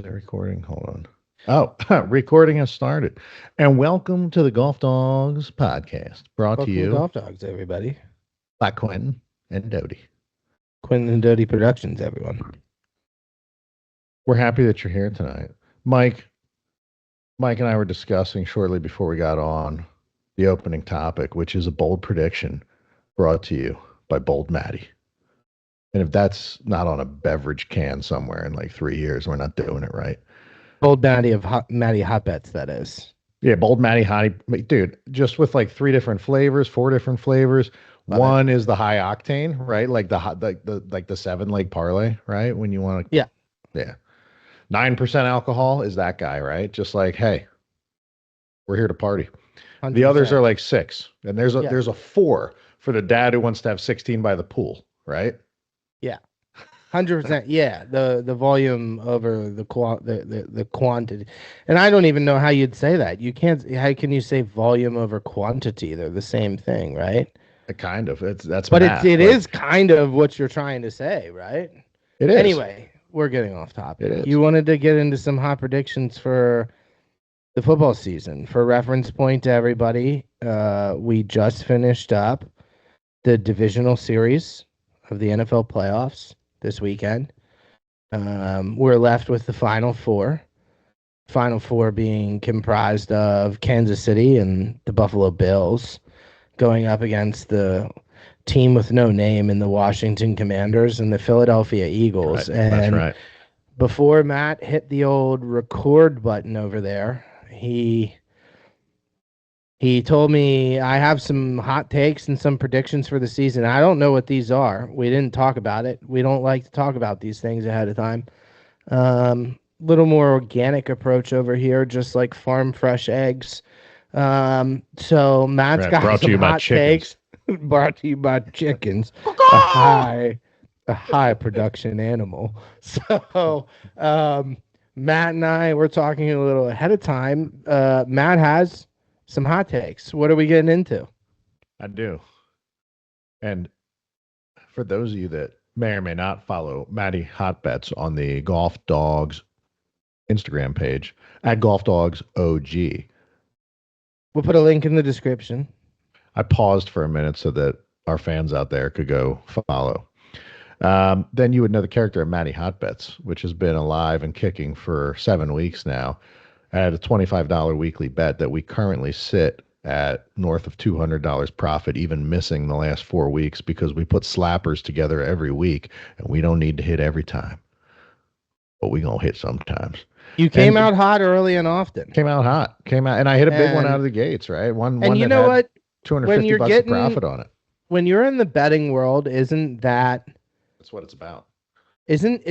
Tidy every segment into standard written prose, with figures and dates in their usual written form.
it recording? Hold on. Oh, recording has started. And welcome to the Golf Dogs podcast, brought to Welcome to you Golf Dogs, everybody. by Quentin and Dodie. Quentin and Doty Productions, everyone. We're happy that you're here tonight. Mike and I were discussing shortly before we got on the opening topic, which is a bold prediction brought to you by Bold Matty. And if that's not on a beverage can somewhere in like 3 years, we're not doing it right. Bold Matty of Matty Hotbets, that is. Yeah, Bold Matty Hottie, dude, just with like 3 different flavors, 4 different flavors. Love One is the high octane, right? Like the hot, like the 7 leg parlay, right? When you want to, Yeah. 9% alcohol is that guy, right? Just like, hey, we're here to party. 100%. The others are like 6, and there's Yeah. a 4 for the dad who wants to have 16 by the pool, right? Yeah. 100%. Yeah. The volume over the quantity. And I don't even know how you'd say that. You can't. How can you say volume over quantity? They're the same thing, right? Kind of. That's But math. it is kind of what you're trying to say, right? It is. Anyway, we're getting off topic. It is. You wanted to get into some hot predictions for the football season. For reference point to everybody, we just finished up the divisional series of the NFL playoffs this weekend. We're left with the Final Four. Final Four being comprised of Kansas City and the Buffalo Bills going up against the team with no name in the Washington Commanders and the Philadelphia Eagles. Right. And That's right. before Matt hit the old record button over there, he told me I have some hot takes and some predictions for the season. I don't know what these are. We didn't talk about it. We don't like to talk about these things ahead of time. Little more organic approach over here, just like farm fresh eggs. So Matt's got Brought to some you by hot chickens. takes. Brought to you by chickens, a high production animal. So Matt and I were talking a little ahead of time. Matt has some hot takes. What are we getting into? I do. And for those of you that may or may not follow Matty Hotbets on the Golf Dogs Instagram page at Golf Dogs OG. We'll put a link in the description. I paused for a minute so that our fans out there could go follow. Then you would know the character of Matty Hotbets, which has been alive and kicking for 7 weeks now. I had a $25 weekly bet that we currently sit at north of $200 profit, even missing the last 4 weeks because we put slappers together every week, and we don't need to hit every time, but we gonna hit sometimes. You came out hot early and often. Came out hot, and I hit a big one out of the gates, right? One and you that know had what? $250 of profit on it. When you're in the betting world, isn't that? That's what it's about. Isn't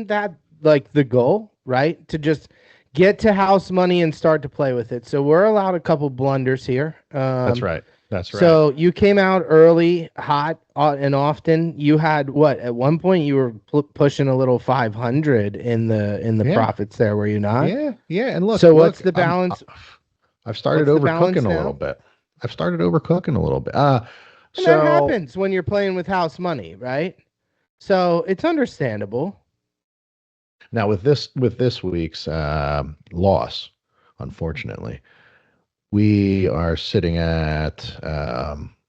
that like the goal, right? To just get to house money and start to play with it. So we're allowed a couple blunders here. That's right. That's right. So you came out early, hot, and often. You had what? At one point, you were pushing a little 500 in the profits there. Were you not? Yeah. And look. So what's the balance? I've started overcooking a little bit. And that happens when you're playing with house money, right? So it's understandable. Now with this week's loss, unfortunately, we are sitting at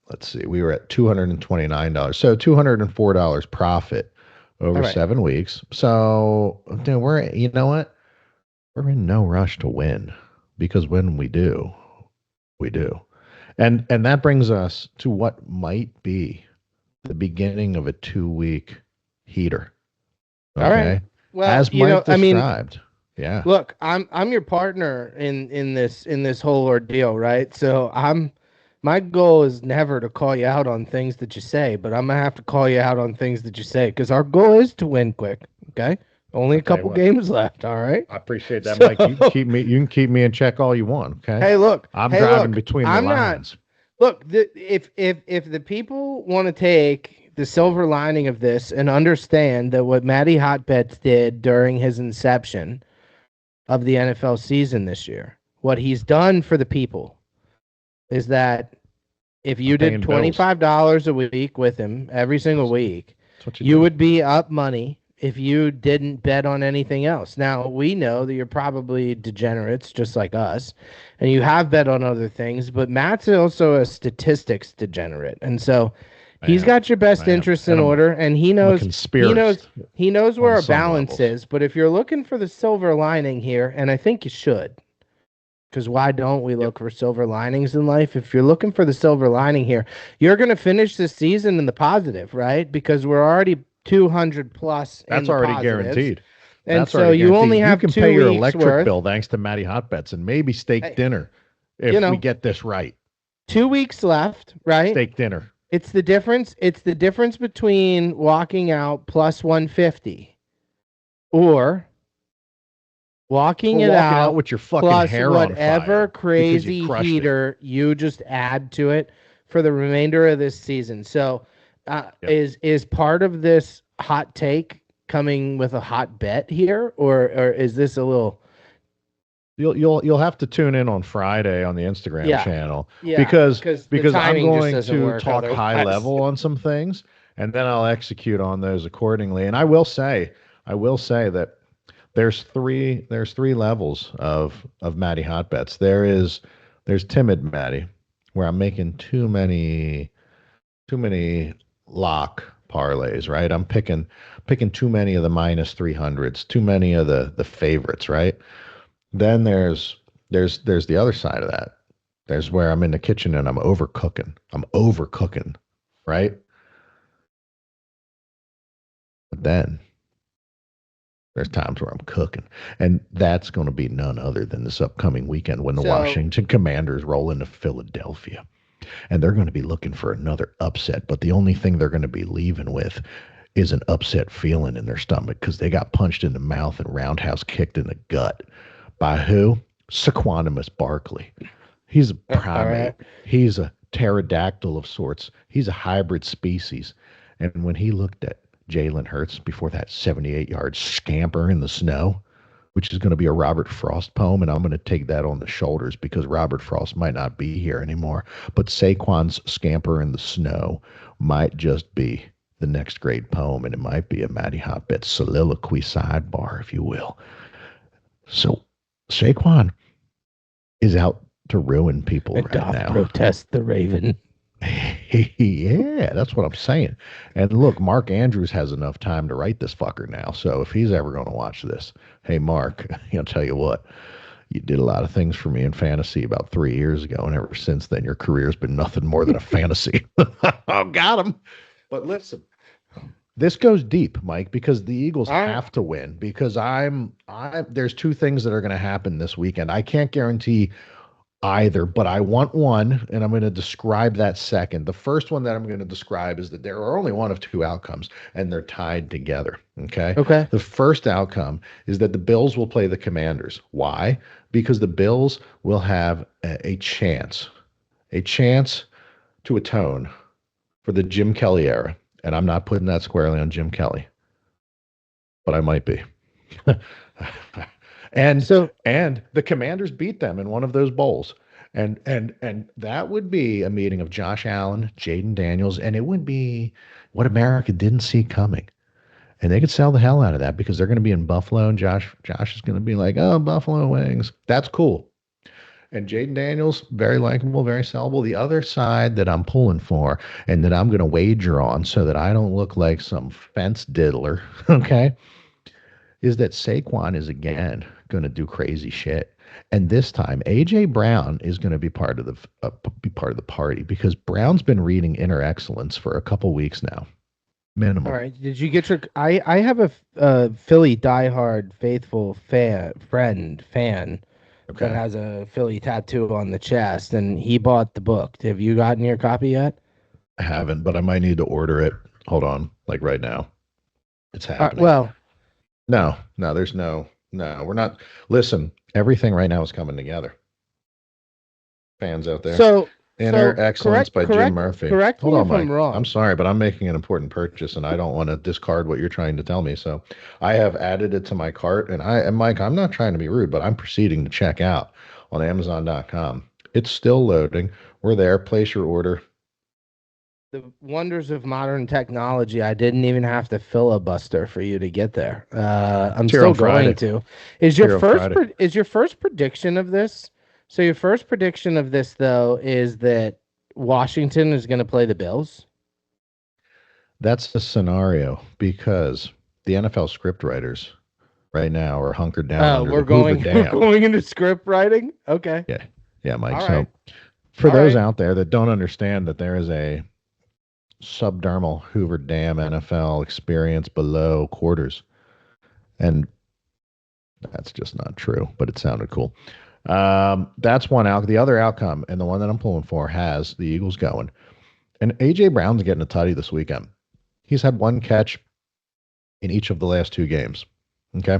let's see, we were at $229, so $204 profit over 7 weeks. So dude, we're in no rush to win, because when we do, we do. And that brings us to what might be the beginning of a 2-week heater. Okay? All right. Well, as Mike described. Yeah. Look, I'm your partner in this whole ordeal, right? So my goal is never to call you out on things that you say, but I'm gonna have to call you out on things that you say, because our goal is to win quick. Okay. Only a couple games left. All right. I appreciate that, Mike. You can keep me in check all you want. Okay. Hey, look. I'm driving between the lines. Look, if the people want to take the silver lining of this and understand that what Matty Hotbets did during his inception of the NFL season this year, what he's done for the people, is that if you did $25 a week with him every single week, you would be up money if you didn't bet on anything else. Now, we know that you're probably degenerates just like us, and you have bet on other things, but Matt's also a statistics degenerate. And so I he's am. got your best I am. interests in And order, and he I'm a knows he knows conspiracist he knows where on our some balance levels. is. But if you're looking for the silver lining here, and I think you should, because why don't we Yep. look for silver linings in life? If you're looking for the silver lining here, you're going to finish this season in the positive, right? Because we're already 200 plus in That's the already positives. guaranteed. And That's so already you only guaranteed. You have can pay two your weeks electric worth. bill thanks to Matty Hotbets and maybe steak Hey, dinner you if we know, get this right. 2 weeks left, right? Steak dinner. It's the difference. It's the difference between walking out plus 150 or walking Or it walking out out with your fucking plus hair on whatever fire because you crazy crushed it. heater you just add to it for the remainder of this season. So, Yep. is part of this hot take coming with a hot bet here, or is this a little? You'll have to tune in on Friday on the Instagram Yeah, channel yeah, because because the because I'm timing just going doesn't to work talk high otherwise. level on some things and then I'll execute on those accordingly. And I will say that there's three levels of Matty Hotbets. There's timid Matty, where I'm making too many lock parlays, right? I'm picking too many of the -300s, too many of the favorites, right? Then there's the other side of that. There's where I'm in the kitchen and I'm overcooking. I'm overcooking, right? But then there's times where I'm cooking. And that's going to be none other than this upcoming weekend when the So, Washington Commanders roll into Philadelphia. And they're going to be looking for another upset. But the only thing they're going to be leaving with is an upset feeling in their stomach because they got punched in the mouth and roundhouse kicked in the gut. By who? Saquon Barkley. He's a all right. primate. He's a pterodactyl of sorts. He's a hybrid species. And when he looked at Jalen Hurts before that 78-yard scamper in the snow, which is going to be a Robert Frost poem, and I'm going to take that on the shoulders because Robert Frost might not be here anymore. But Saquon's scamper in the snow might just be the next great poem, and it might be a Matty Hotbed soliloquy sidebar, if you will. So Saquon is out to ruin people And right doth now. protest the Raven. Yeah, that's what I'm saying. And look, Mark Andrews has enough time to write this fucker now. So if he's ever going to watch this, hey, Mark, I'll tell you what, you did a lot of things for me in fantasy about 3 years ago. And ever since then, your career's been nothing more than a fantasy. Oh, got him. But listen, this goes deep, Mike, because the Eagles All right. have to win because there's two things that are going to happen this weekend. I can't guarantee either, but I want one, and I'm going to describe that second. The first one that I'm going to describe is that there are only one of two outcomes, and they're tied together. Okay. Okay. The first outcome is that the Bills will play the Commanders. Why? Because the Bills will have a chance to atone for the Jim Kelly era. And I'm not putting that squarely on Jim Kelly, but I might be. and So, and the Commanders beat them in one of those bowls. And that would be a meeting of Josh Allen, Jaden Daniels, and it would be what America didn't see coming. And they could sell the hell out of that because they're going to be in Buffalo, and Josh is going to be like, "Oh, Buffalo wings." That's cool. And Jaden Daniels, very likable, very sellable. The other side that I'm pulling for and that I'm going to wager on so that I don't look like some fence diddler, okay, is that Saquon is again going to do crazy shit. And this time, AJ Brown is going to be part of the party because Brown's been reading Inner Excellence for a couple weeks now, all minimum. right. Did you get your? I have a Philly diehard faithful fan that Okay, has a Philly tattoo on the chest, and he bought the book. Have you gotten your copy yet? I haven't, but I might need to order it. Hold on, like right now, it's happening. Well, No, no, there's no. We're not. Listen, everything right now is coming together. Fans out there. Inner so Excellence correct by Jim correct Murphy. correct Hold me on, if I'm Mike. I'm wrong. sorry, but I'm making an important purchase and I don't want to discard what you're trying to tell me. So I have added it to my cart and Mike, I'm not trying to be rude, but I'm proceeding to check out on Amazon.com. It's still loading. We're there. Place your order. the wonders of modern technology, I didn't even have to filibuster for you to get there. I'm It's here on still going Friday. to. Here on Friday. Is your first prediction of this? So your first prediction of this though is that Washington is going to play the Bills? That's the scenario because the NFL script writers right now are hunkered down Oh, under the Hoover we're Dam. going into script writing? Okay. Yeah. Yeah, Mike. All So right. for All those right. out there that don't understand that there is a subdermal Hoover Dam NFL experience below quarters, and that's just not true, but it sounded cool. That's one out. The other outcome, and the one that I'm pulling for, has the Eagles going. And A.J. Brown's getting a tutty this weekend. He's had one catch in each of the last two games. Okay.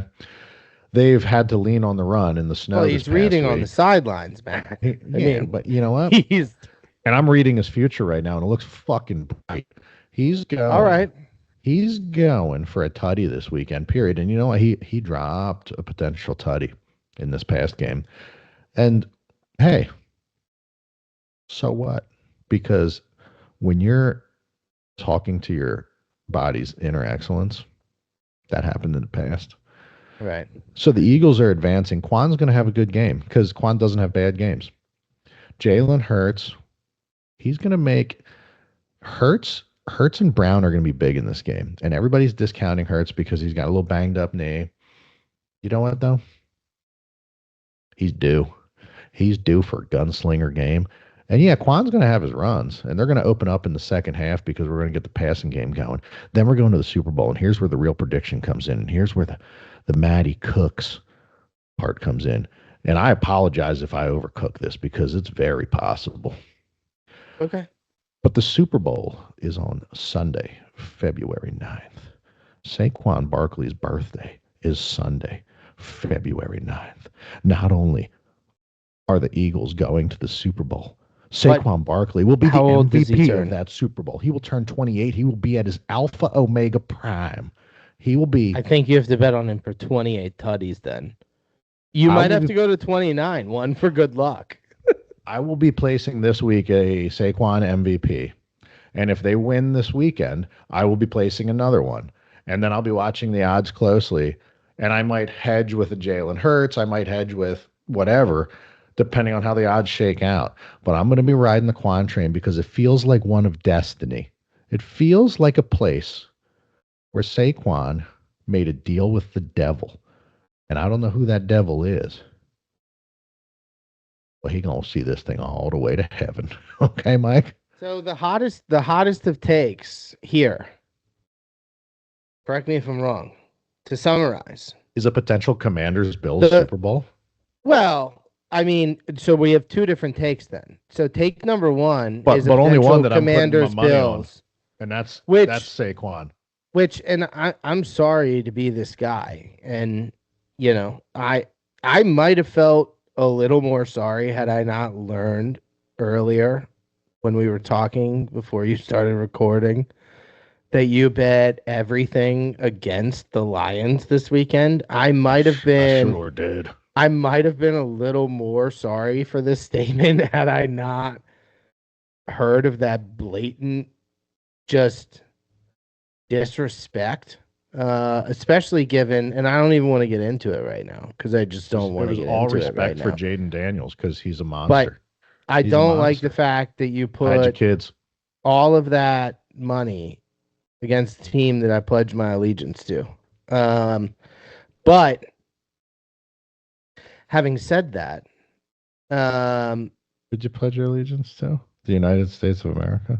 They've had to lean on the run in the Well, snow this he's past reading on the week. sidelines, man. I Yeah, mean, but you know what? he's And I'm reading his future right now, and it looks fucking bright. He's all going. right. He's going for a tutty this weekend, period. And you know what? He dropped a potential tutty in this past game. And hey, so what? Because when you're talking to your body's inner excellence, that happened in the past. Right. So the Eagles are advancing. Quan's going to have a good game because Quan doesn't have bad games. Jalen Hurts, he's going to make Hurts and Brown are going to be big in this game. And everybody's discounting Hurts because he's got a little banged up knee. You know what, though? He's due. He's due for a gunslinger game. And yeah, Quan's going to have his runs, and they're going to open up in the second half because we're going to get the passing game going. Then we're going to the Super Bowl, and here's where the real prediction comes in, and here's where the Matty Cooks part comes in. And I apologize if I overcook this because it's very possible. Okay. But the Super Bowl is on Sunday, February 9th. Saquon Barkley's birthday is Sunday, February 9th. Not only are the Eagles going to the Super Bowl, Saquon Barkley will be the how old does he MVP turn? of that Super Bowl. He will turn 28. He will be at his Alpha Omega prime. He will be. I think you have to bet on him for 28 tutties then. You might have to go to 29, one for good luck. I will be placing this week a Saquon MVP. And if they win this weekend, I will be placing another one. And then I'll be watching the odds closely. And I might hedge with a Jalen Hurts. I might hedge with whatever, depending on how the odds shake out. But I'm going to be riding the Quan train because it feels like one of destiny. It feels like a place where Saquon made a deal with the devil. And I don't know who that devil is. But he going to see this thing all the way to heaven. Okay, Mike? So the hottest of takes here. Correct me if I'm wrong. To summarize, is a potential Commanders Bills Super Bowl? Well, I mean, so we have two different takes then. So take number one but is but only one that Commanders I'm putting my money Bills, on, and that's Saquon. And I'm sorry to be this guy, and you know, I might have felt a little more sorry had I not learned earlier when we were talking before you started recording that you bet everything against the Lions this weekend. I might have been. I sure did. I might have been a little more sorry for this statement had I not heard of that blatant just disrespect. Especially given, and I don't even want to get into it right now because I just don't want to get into it right now. All respect for Jaden Daniels because he's a monster. But I don't like the fact that you put kids all of that money against the team that I pledged my allegiance to. But having said that, did you pledge your allegiance to the United States of America?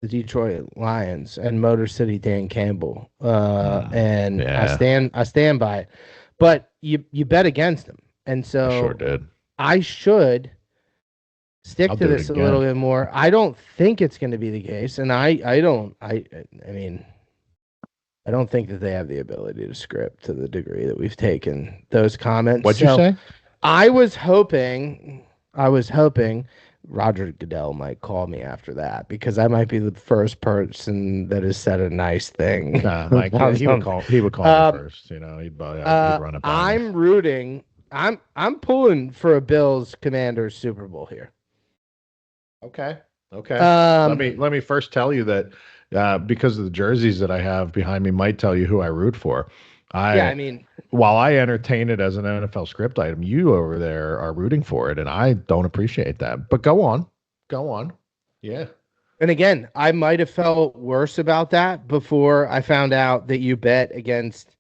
The Detroit Lions and Motor City Dan Campbell. And yeah. I stand by it. But you bet against them. And so I sure did. I should stick to this a little bit more. I don't think it's going to be the case. And I mean, I don't think that they have the ability to script to the degree that we've taken those comments. What'd you say? I was hoping Roger Goodell might call me after that because I might be the first person that has said a nice thing. Nah, Mike, he would call me first. You know, he'd run it by me. I'm rooting. I'm pulling for a Bills Commanders Super Bowl here. Okay. Okay. Let Um, me first tell you that because of the jerseys that I have behind me might tell you who I root for. yeah, I I mean, While I entertain it as an NFL script item, you over there are rooting for it, and I don't appreciate that. But go on. Go on. Yeah. and again, I might have felt worse about that before I found out that you bet against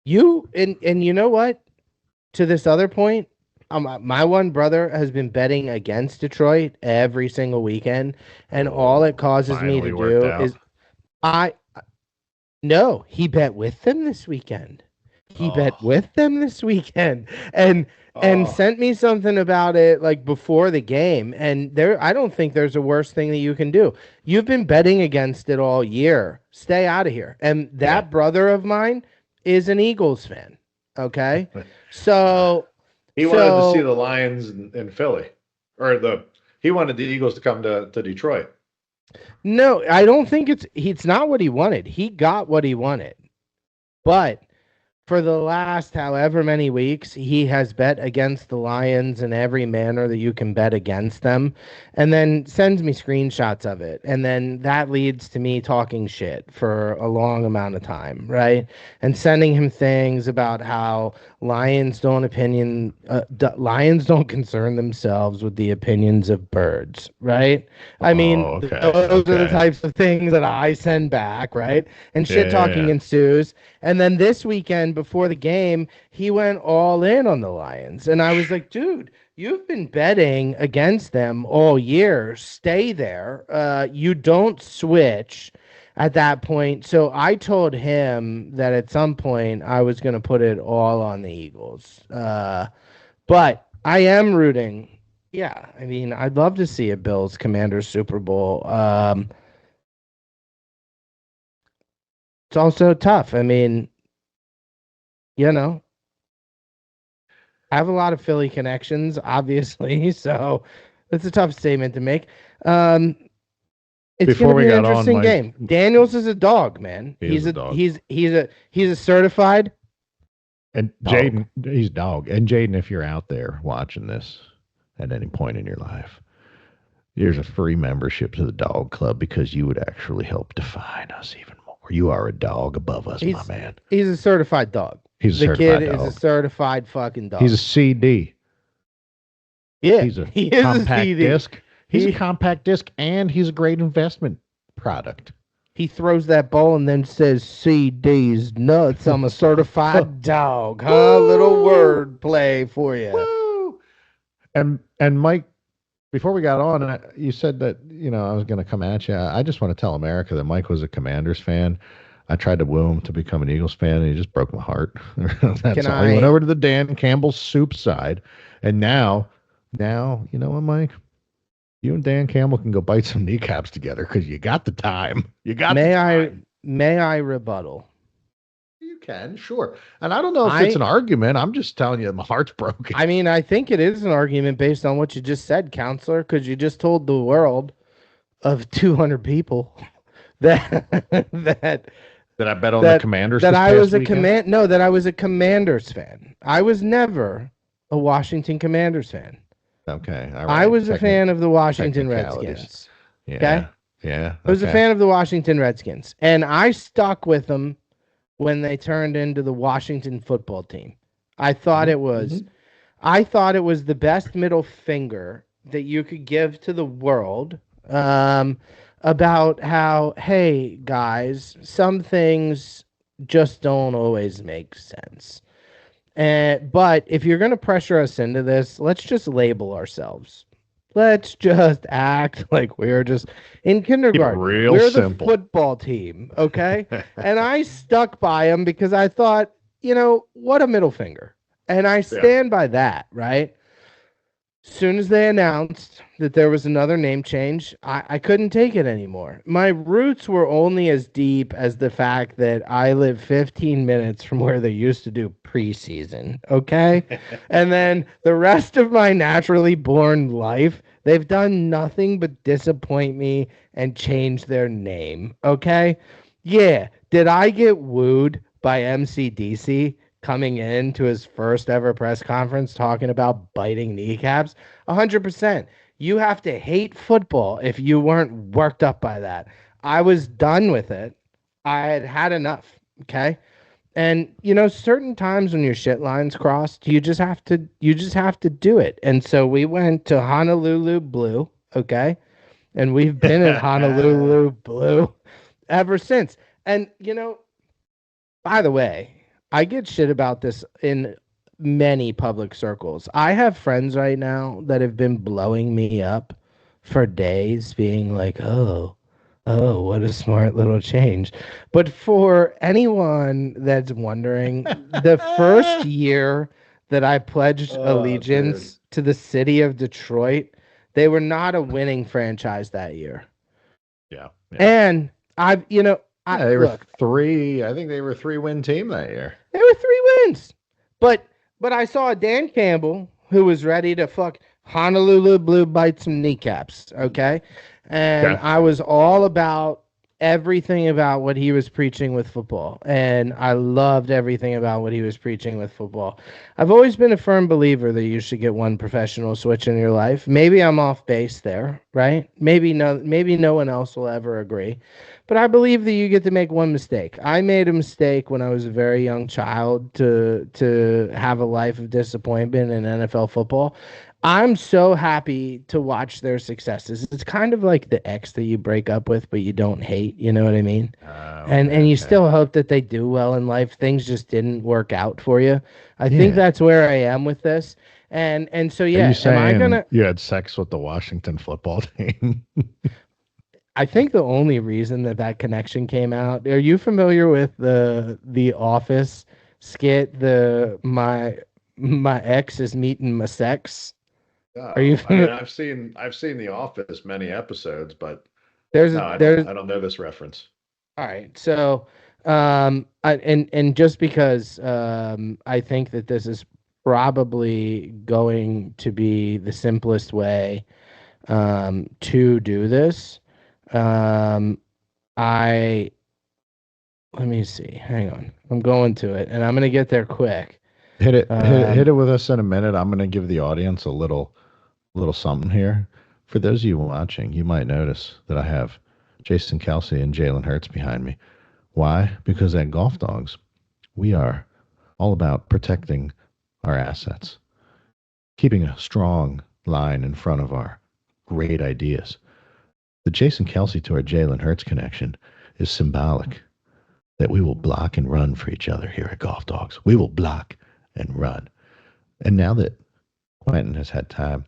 you. And you know what? To this other point, my one brother has been betting against Detroit every single weekend, and all it Oh, causes me to finally worked do out. is I no, he bet with them this weekend. He bet Oh. with them this weekend, and Oh. sent me something about it like before the game. And there, I don't think there's a worse thing that you can do. You've been betting against it all year. Stay out of here. And Yeah. that brother of mine is an Eagles fan. Okay, Uh, so he wanted to see so the Lions in Philly, or he wanted the Eagles to come to Detroit. no, I don't think it's not what he wanted. He got what he wanted, but for the last however many weeks, he has bet against the Lions in every manner that you can bet against them, and then sends me screenshots of it. And then that leads to me talking shit for a long amount of time, right? And sending him things about how lions don't concern themselves with the opinions of birds, right? I mean, Oh, okay. those are the Okay. types of things that I send back, right? And Yeah, shit yeah, talking yeah. ensues. And then this weekend before the game, he went all in on the Lions. And I was like, dude, you've been betting against them all year. Stay there. You don't switch at that point. So I told him that at some point I was going to put it all on the Eagles. But I am rooting. Yeah, I mean, I'd love to see a Bills Commanders Super Bowl. It's also tough. I mean, you know, I have a lot of Philly connections, obviously, so it's a tough statement to make. Um, it's going Before to we be an got on, interesting Mike, game. Daniels is a dog, man. he is a dog. He's a certified And dog. Jaden, he's dog. And Jaden, if you're out there watching this at any point in your life, there's a free membership to the dog club because you would actually help define us even more. You are a dog above us, my He's man. he's a certified dog. He's a The kid certified is a dog. certified fucking He's a dog. CD. Yeah, He's a he is a compact CD. disc. He's a He compact disc, and he's a great investment product. he throws that ball and then says CD's nuts. I'm a certified dog, huh? Little Woo! word play for you. Woo! And Mike, before we got on, you said that I was going to come at you. I just want to tell America that Mike was a Commanders fan. I tried to woo him to become an Eagles fan, and he just broke my heart. Can That's all. He went I over to the Dan Campbell soup side, and now, you know what, Mike? You and Dan Campbell can go bite some kneecaps together because you got the time. You got the may I time. may I rebuttal? You can, sure. And I don't know if it's I an argument. I'm just telling you, my heart's broken. I mean, I think it is an argument based on what you just said, counselor, because you just told the world of 200 people that that Did I bet on the that Commanders that this I past was a weekend? command no, that I was a Commanders fan. I was never a Washington Commanders fan. Okay, all I right. was a fan of the Washington Technicalities. Redskins. Okay? Yeah, yeah, I was a okay. fan of the Washington Redskins, and I stuck with them when they turned into the Washington football team. I thought it was Mm-hmm. I thought it was the best middle finger that you could give to the world, um, about how, hey, guys, some things just don't always make sense. But if you're going to pressure us into this, let's just label ourselves. Let's just act like we're just in Keep it kindergarten. real We're the simple. football team, okay? And I stuck by him because I thought, what a middle finger. And I Yeah. stand by that, right? Soon as they announced that there was another name change, I couldn't take it anymore. My roots were only as deep as the fact that I live 15 minutes from where they used to do preseason. Okay. And then the rest of my naturally born life, they've done nothing but disappoint me and change their name. Okay. Yeah. Did I get wooed by MCDC coming in to his first ever press conference talking about biting kneecaps? 100%. You have to hate football if you weren't worked up by that. I was done with it. I had had enough. Okay. And certain times when your shit lines crossed, you just have to do it. And so we went to Honolulu Blue, okay? And we've been at Honolulu Blue ever since. And by the way, I get shit about this in many public circles. I have friends right now that have been blowing me up for days, being like, oh, what a smart little change. But for anyone that's wondering, the first year that I pledged Oh, dude. allegiance to the city of Detroit, they were not a winning franchise that year. Yeah, yeah. And I Yeah, they were look, three. I think they were a 3-win team that year. there were 3 wins. But I saw Dan Campbell who was ready to fuck Honolulu Blue bite some kneecaps, okay? And Okay. I was all about everything about what he was preaching with football. And I loved everything about what he was preaching with football. I've always been a firm believer that you should get one professional switch in your life. Maybe I'm off base there, right? Maybe no one else will ever agree. But I believe that you get to make one mistake. I made a mistake when I was a very young child to have a life of disappointment in NFL football. I'm so happy to watch their successes. It's kind of like the ex that you break up with but you don't hate, you know what I mean? And Okay, you okay. still hope that they do well in life. Things just didn't work out for you. I think Yeah. that's where I am with this. And so Are you yeah, am I saying gonna you had sex with the Washington football team? I think the only reason that connection came out. Are you familiar with the Office skit? My ex is meeting my sex. Are you Oh, I mean, familiar? I've seen The Office many episodes, but There's no, I don't there's I don't know this reference. all right. So and just because I think that this is probably going to be the simplest way to do this. Um, I Let me see. Hang on. I'm going to it, and I'm gonna get there quick. Hit it with us in a minute. I'm going to give the audience a little something here. For those of you watching, you might notice that I have Jason Kelsey and Jalen Hurts behind me. Why? Because at Golf Dogs, we are all about protecting our assets, keeping a strong line in front of our great ideas. The Jason Kelsey to our Jalen Hurts connection is symbolic that we will block and run for each other here at Golf Dogs. We will block and run. And now that Quentin has had time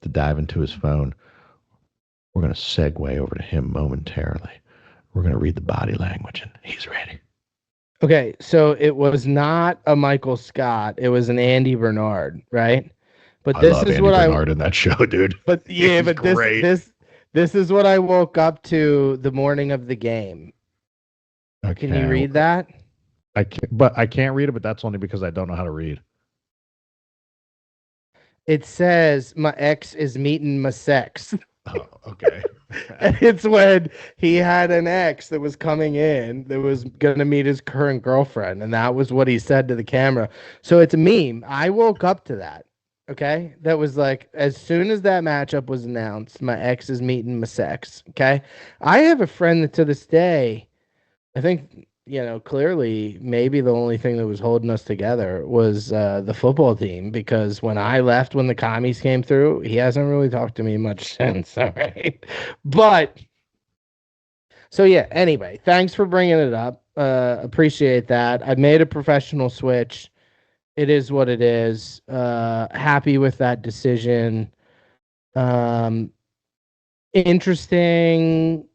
to dive into his phone, we're going to segue over to him momentarily. We're going to read the body language, and he's ready. Okay, so it was not a Michael Scott. It was an Andy Bernard, right? But I this love is Andy what I. Bernard in that show, dude. But yeah, He's but great. this is what I woke up to the morning of the game. Can you Okay, read that? I can't read it, but that's only because I don't know how to read. It says my ex is meeting my sex. Oh, okay. And it's when he had an ex that was coming in that was gonna meet his current girlfriend, and that was what he said to the camera. So it's a meme. I woke up to that. Okay, that was like as soon as that matchup was announced, my ex is meeting my sex. Okay, I have a friend that to this day, I think clearly maybe the only thing that was holding us together was the football team because when I left when the commies came through, he hasn't really talked to me much since. All right, but so yeah. Anyway, thanks for bringing it up. Appreciate that. I made a professional switch. It is what it is. Happy with that decision. Um, Interesting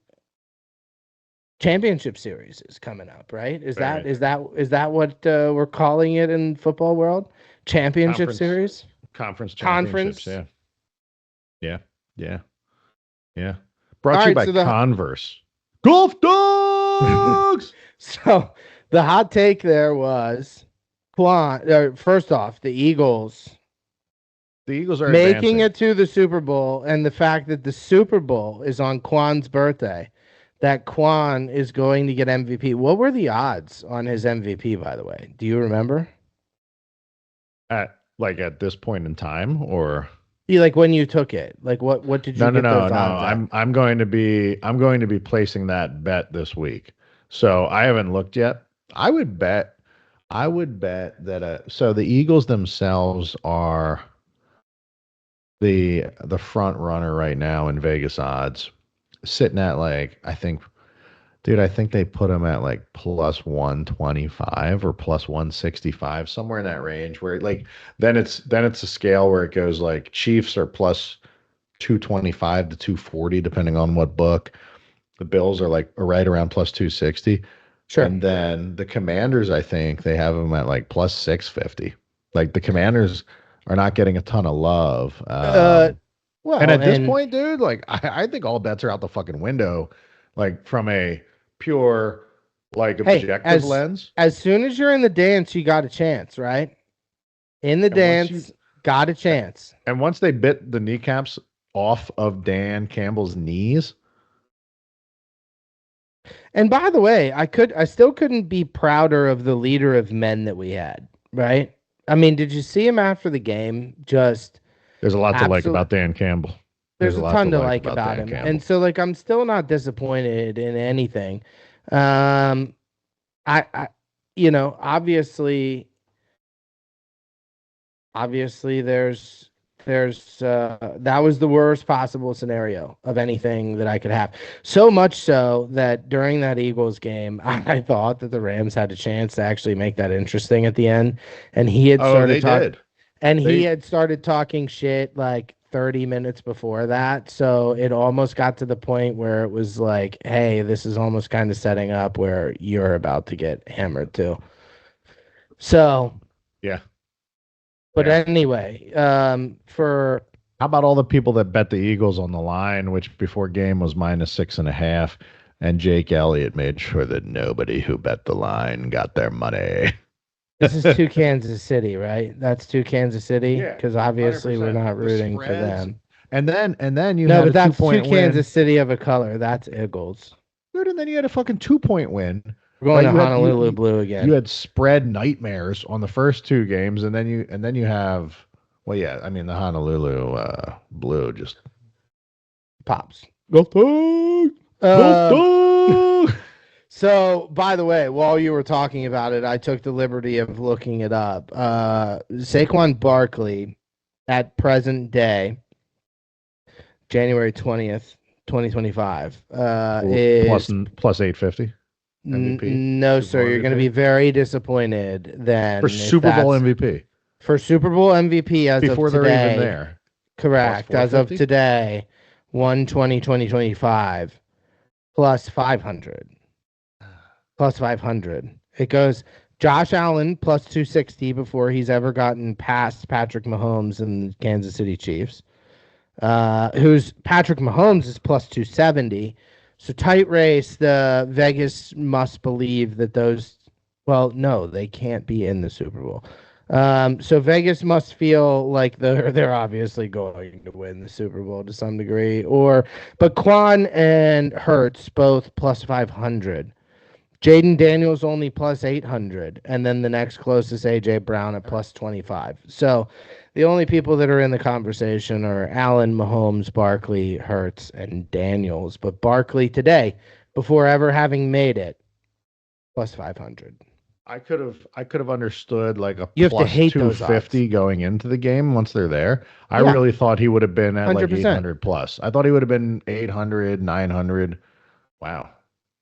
championship series is coming up, right? Is that Very is that is that what we're calling it in football world? Championship conference series, conference championships. conference. Yeah, yeah, yeah, yeah. Brought All to you right, by so the Converse. Golf Dogs. so the hot take there was first off, the Eagles The Eagles are making advancing. it to the Super Bowl, and the fact that the Super Bowl is on Quan's birthday, that Quan is going to get MVP. What were the odds on his MVP, by the way? Do you remember? At this point in time, or You like when you took it? Like what did you No, no, get no, those no. odds at? I'm going to be placing that bet this week. So I haven't looked yet. I would bet that so the Eagles themselves are the front runner right now in Vegas odds, sitting at like I think, dude, I think they put them at like plus 125 or plus 165, somewhere in that range. Where like then it's a scale where it goes like Chiefs are plus 225 to 240, depending on what book. The Bills are right around plus 260. Sure. And then the Commanders, I think they have them at like plus 650. Like the Commanders are not getting a ton of love. Uh, And well, at this and point, dude, like I think all bets are out the fucking window, like from a pure, like hey, objective lens. as soon as you're in the dance, you got a chance, right? In the And once you dance, got a chance. and once they bit the kneecaps off of Dan Campbell's knees, And by the way, I still couldn't be prouder of the leader of men that we had, right? I mean, did you see him after the game? Just there's a lot to like absolute. about Dan Campbell. There's There's a a lot to ton to like like about about Dan him, and Campbell. so like I'm still not disappointed in anything. Um, I obviously there's that was the worst possible scenario of anything that I could have. So much so that during that Eagles game, I thought that the Rams had a chance to actually make that interesting at the end, and he had Oh, started they talk did. and he They had started talking shit like 30 minutes before that. So it almost got to the point where it was like, hey, this is almost kind of setting up where you're about to get hammered too. So, yeah, but yeah. anyway, for How about all the people that bet the Eagles on the line, which before game was minus 6.5, and Jake Elliott made sure that nobody who bet the line got their money. this is to Kansas City, right? That's to Kansas City Yeah, because obviously we're 100%. not The rooting for spreads, them. and then you No, had but a that's to 2 point win. Kansas City of a color. That's Eagles. Dude, and then you had a fucking 2 point win, We're going right? to You had Honolulu Blue you again. had spread nightmares on the first two games, and then you have, well, yeah, I mean the Honolulu Blue just Pops. go through, go Um, through. so by the way, while you were talking about it, I took the liberty of looking it up. Saquon Barkley at present day, January 20th, 2025, plus is plus 850 MVP, no, Super sir. Bowl You're going to be MVP very disappointed for then if Super Bowl that's MVP for Super Bowl MVP as of before they're even today. there. Plus Correct. As of 450. today, 1/20/2025 plus 500. Plus 500. It goes Josh Allen plus 260 before he's ever gotten past Patrick Mahomes and the Kansas City Chiefs. Who's Patrick Mahomes is plus 270. So tight race, the Vegas must believe that those, well, no, they can't be in the Super Bowl. So Vegas must feel like they're obviously going to win the Super Bowl to some degree. But Quan and Hertz both plus 500. Jaden Daniels only plus 800, and then the next closest AJ Brown at plus 25. So the only people that are in the conversation are Allen, Mahomes, Barkley, Hertz, and Daniels. But Barkley today, before ever having made it, plus 500. I could have understood like a You have to plus hate those odds. 250 going into the game once they're there. I Yeah, really thought he would have been at like 100%. 800 plus. I thought he would have been 800, 900. Wow.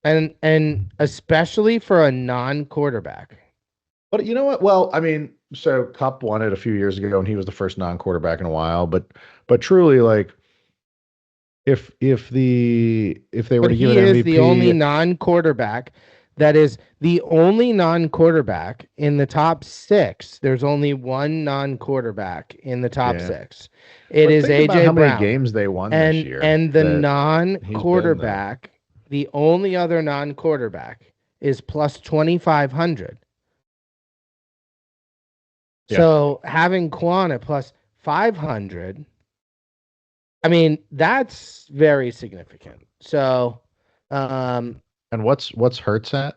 And especially for a non-quarterback. But you know what? Well, I mean, so Cup won it a few years ago, and he was the first non-quarterback in a while. But truly, like if they were But to give he it is the only MVP, non-quarterback that is the only non-quarterback in the top six. There's only one non-quarterback in the top yeah. six. It But is think about AJ how many Brown. games they won this And year and the that he's been there. non-quarterback, the only other non-quarterback is plus 2,500. Yeah. So having Quan at plus 500, I mean, that's very significant. So And what's Hurts at?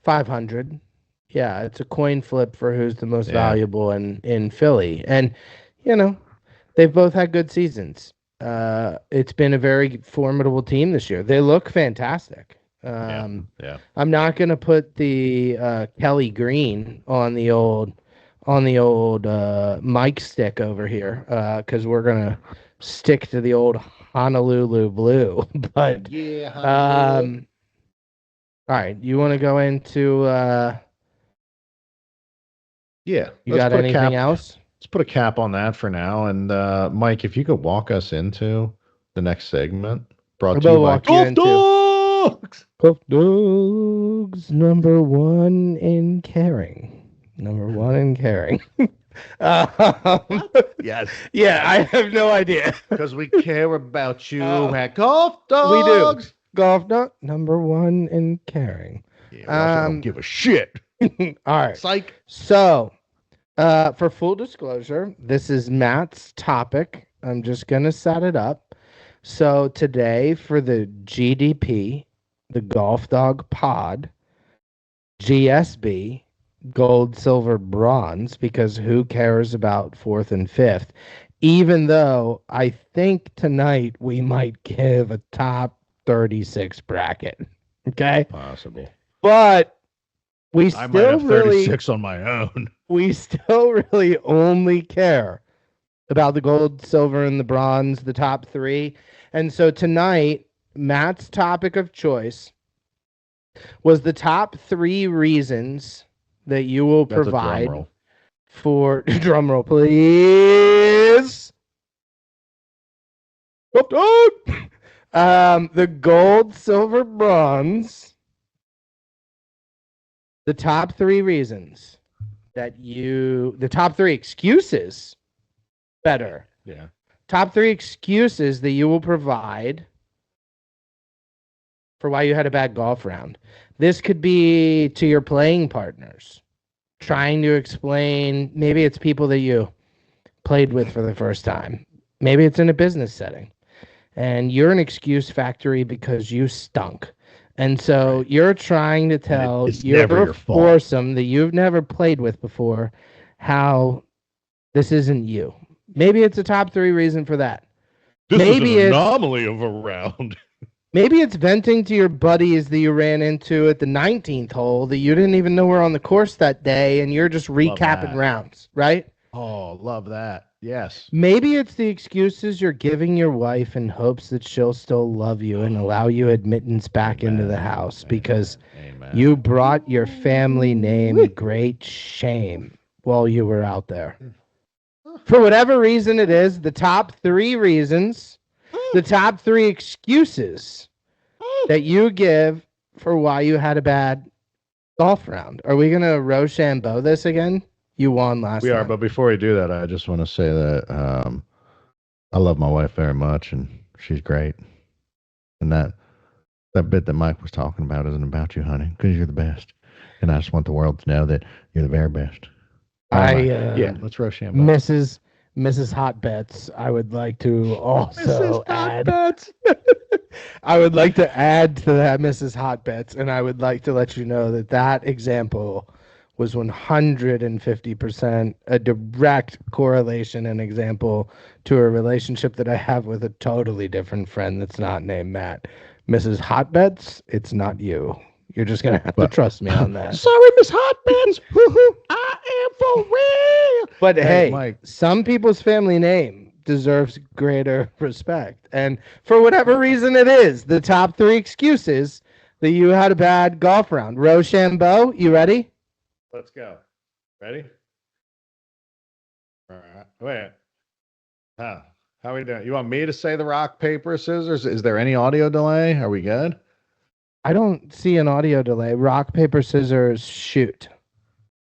500. Yeah, it's a coin flip for who's the most Yeah. valuable in Philly. And you know, They've both had good seasons. It's been a very formidable team this year. They look fantastic. Yeah. Yeah. I'm not gonna put the Kelly Green on the old mic stick over here because we're gonna stick to the old Honolulu Blue. But Yeah. all right, you want to go into Yeah. you got anything else? Let's put a cap on that for now. And Mike, if you could walk us into the next segment, brought to you We'll by walk you Golf into Dogs. Golf Dogs, number one in caring. Number one in caring. Um, Yes. yeah, I have no idea. Because we care about you Uh, at Golf We do. Dogs. Golf dog number one in caring. Yeah, we also don't give a shit. All right. Psych. So, for full disclosure, this is Matt's topic. I'm just gonna set it up. So today for the GDP, the Golf Dog Pod, GSB, gold, silver, bronze, because who cares about fourth and fifth? Even though I think tonight we might give a top 36 bracket. Okay. Possible. But we I might still have really 36 on my own. we still really only care about the gold, silver, and the bronze, the top three. And so tonight, Matt's topic of choice was the top three reasons that you will That's a drum provide roll. for drum roll, please. The gold, silver, bronze. The top three reasons the top three excuses, better. Yeah. Top three excuses that you will provide for why you had a bad golf round. This could be to your playing partners, trying to explain, maybe it's people that you played with for the first time. Maybe it's in a business setting. And you're an excuse factory because you stunk. And so you're trying to tell your foursome that you've never played with before how this isn't you. Maybe it's a top three reason for that. Maybe is an anomaly of a round. Maybe it's venting to your buddies that you ran into at the 19th hole that you didn't even know were on the course that day, and you're just recapping rounds, right? Oh, love that. Yes. Maybe it's the excuses you're giving your wife in hopes that she'll still love you and allow you admittance back into the house because you brought your family name great shame while you were out there. For whatever reason it is, the top three reasons, the top three excuses that you give for why you had a bad golf round. Are we going to Rochambeau this again? You won last time. We are, but before we do that, I just want to say that I love my wife very much, and she's great. And that bit that Mike was talking about isn't about you, honey, because you're the best. And I just want the world to know that you're the very best. Let's Rochambeau. Mrs. Hotbets, I would like to also add. I would like to add to that, Mrs. Hotbets, and I would like to let you know that example was 150% a direct correlation and example to a relationship that I have with a totally different friend that's not named Matt. Mrs. Hotbets, it's not you. You're just going to have to trust me on that. Sorry, Miss Hotbeds. I am for real. But hey, Mike, some people's family name deserves greater respect. And for whatever reason it is, the top three excuses that you had a bad golf round. Rochambeau, you ready? Let's go. Ready? All right. Wait. How are we doing? You want me to say the rock, paper, scissors? Is there any audio delay? Are we good? I don't see an audio delay. Rock, paper, scissors, shoot.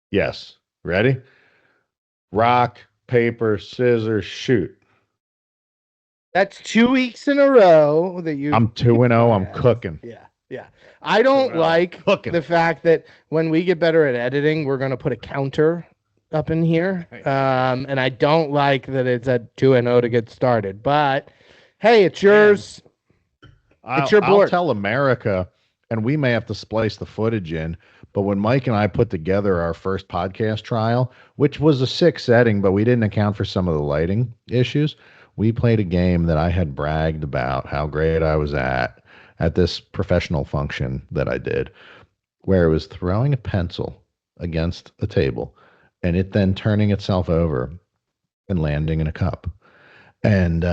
Yes. Ready? Rock, paper, scissors, shoot. That's 2 weeks in a row that you. I'm 2-0. I'm cooking. Yeah. I don't like the fact that when we get better at editing, we're going to put a counter up in here. And I don't like that it's at 2-0 to get started. But hey, it's yours. It's your board. I'll tell America, and we may have to splice the footage in, But when Mike and I put together our first podcast trial, which was a sick setting, but we didn't account for some of the lighting issues, we played a game that I had bragged about how great I was at this professional function that I did, where it was throwing a pencil against a table and it then turning itself over and landing in a cup. And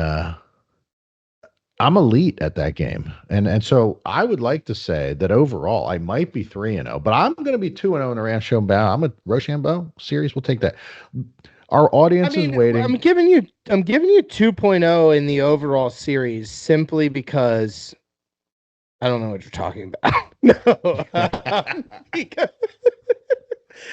I'm elite at that game. And so I would like to say that overall I might be 3-0, but I'm going to be 2-0 in a Rochambeau. I'm a Rochambeau series. We'll take that. Our audience is waiting. I'm giving you 2.0 in the overall series simply because I don't know what you're talking about. No.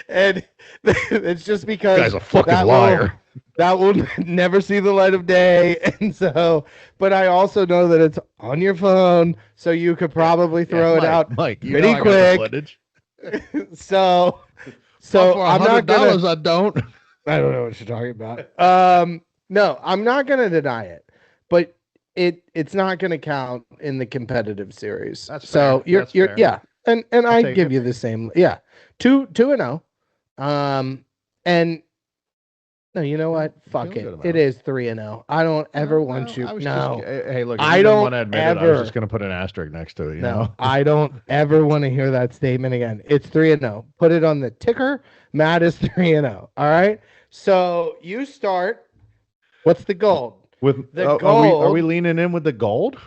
And it's just because This guy's a fucking liar. That will never see the light of day. And so, but I also know that it's on your phone, so you could probably throw it out Mike, you pretty know I got the quick. So for I'm not $100, gonna. I don't. I don't know what you're talking about. No, I'm not gonna deny it, but it's not gonna count in the competitive series. That's so fair. That's fair. yeah, and I take give it. you the same. Yeah, 2-0. And no, you know what? Fuck Feeling it. good about It is 3-0. I don't ever want you. I was No, hey, look, if I you don't don't want to admit it, I was ever. just going to put an asterisk next to it. You No, know? I don't ever want to hear that statement again. It's 3-0. Put it on the ticker. Matt is 3-0. All right. So you start. What's the gold? With The are we gold. leaning in with the gold?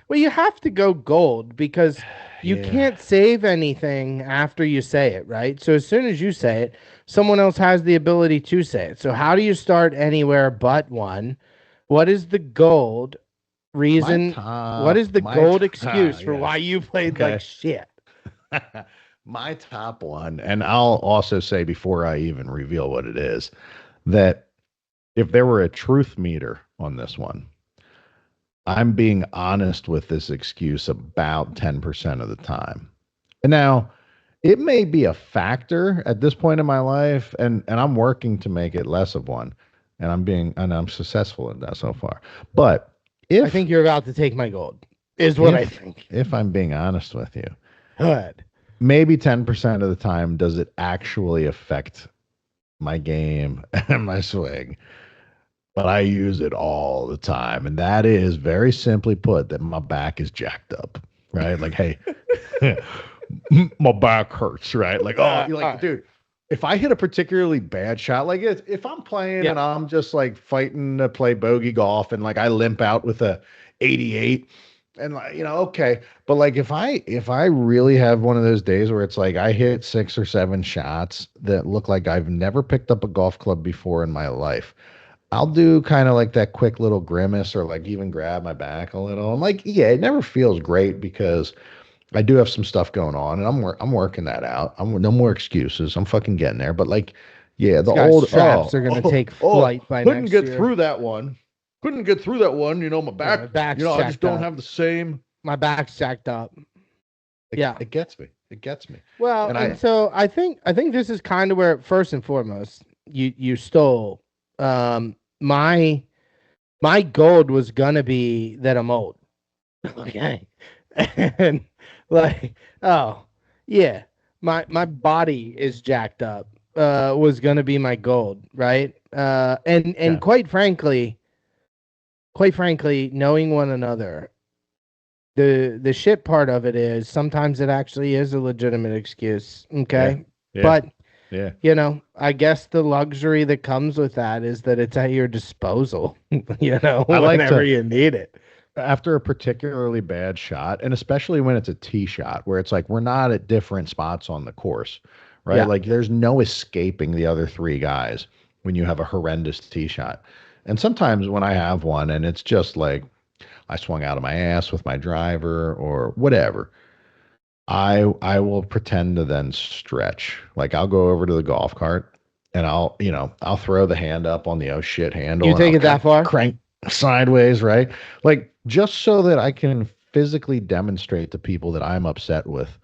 Well, you have to go gold because you Yeah. can't save anything after you say it, right? So as soon as you say it, someone else has the ability to say it. So how do you start anywhere but one? What is the gold reason? What is the gold excuse for why you played like shit? My top one, and I'll also say before I even reveal what it is, that if there were a truth meter on this one, I'm being honest with this excuse about 10% of the time. And now, it may be a factor at this point in my life, and I'm working to make it less of one, and I'm successful in that so far. But I think you're about to take my gold, is what I think. If I'm being honest with you, Good. maybe 10% of the time does it actually affect my game and my swing, but I use it all the time. And that is very simply put that my back is jacked up, right? Like, hey, my back hurts, right? Like, oh, you're like, dude, if I hit a particularly bad shot, like if I'm playing and I'm just like fighting to play bogey golf and like I limp out with a 88 and like, okay. But like if I really have one of those days where it's like I hit 6 or 7 shots that look like I've never picked up a golf club before in my life, I'll do kind of like that quick little grimace or like even grab my back a little. I'm like, yeah, it never feels great because I do have some stuff going on, and I'm working that out. I'm no more excuses. I'm fucking getting there. But like, yeah, the old straps are gonna take flight by couldn't next get year. through that one. Couldn't get through that one. My back. my back's I just jacked don't up. have the same. My back's jacked up. It gets me. It gets me. Well, and so I think this is kind of where first and foremost you stole my gold was gonna be that I'm old. Okay. And like, oh yeah, my body is jacked up. Was gonna be my gold, right? And quite frankly, knowing one another, the shit part of it is sometimes it actually is a legitimate excuse. Okay. Yeah. But yeah. I guess the luxury that comes with that is that it's at your disposal, I like whenever you need it. After a particularly bad shot, and especially when it's a tee shot where it's like we're not at different spots on the course, right? Yeah. Like there's no escaping the other 3 guys when you have a horrendous tee shot. And sometimes when I have one and it's just like I swung out of my ass with my driver or whatever, I will pretend to then stretch. Like I'll go over to the golf cart and I'll throw the hand up on the oh shit handle. You take it that far? Crank sideways, right? Like just so that I can physically demonstrate to people that I'm upset with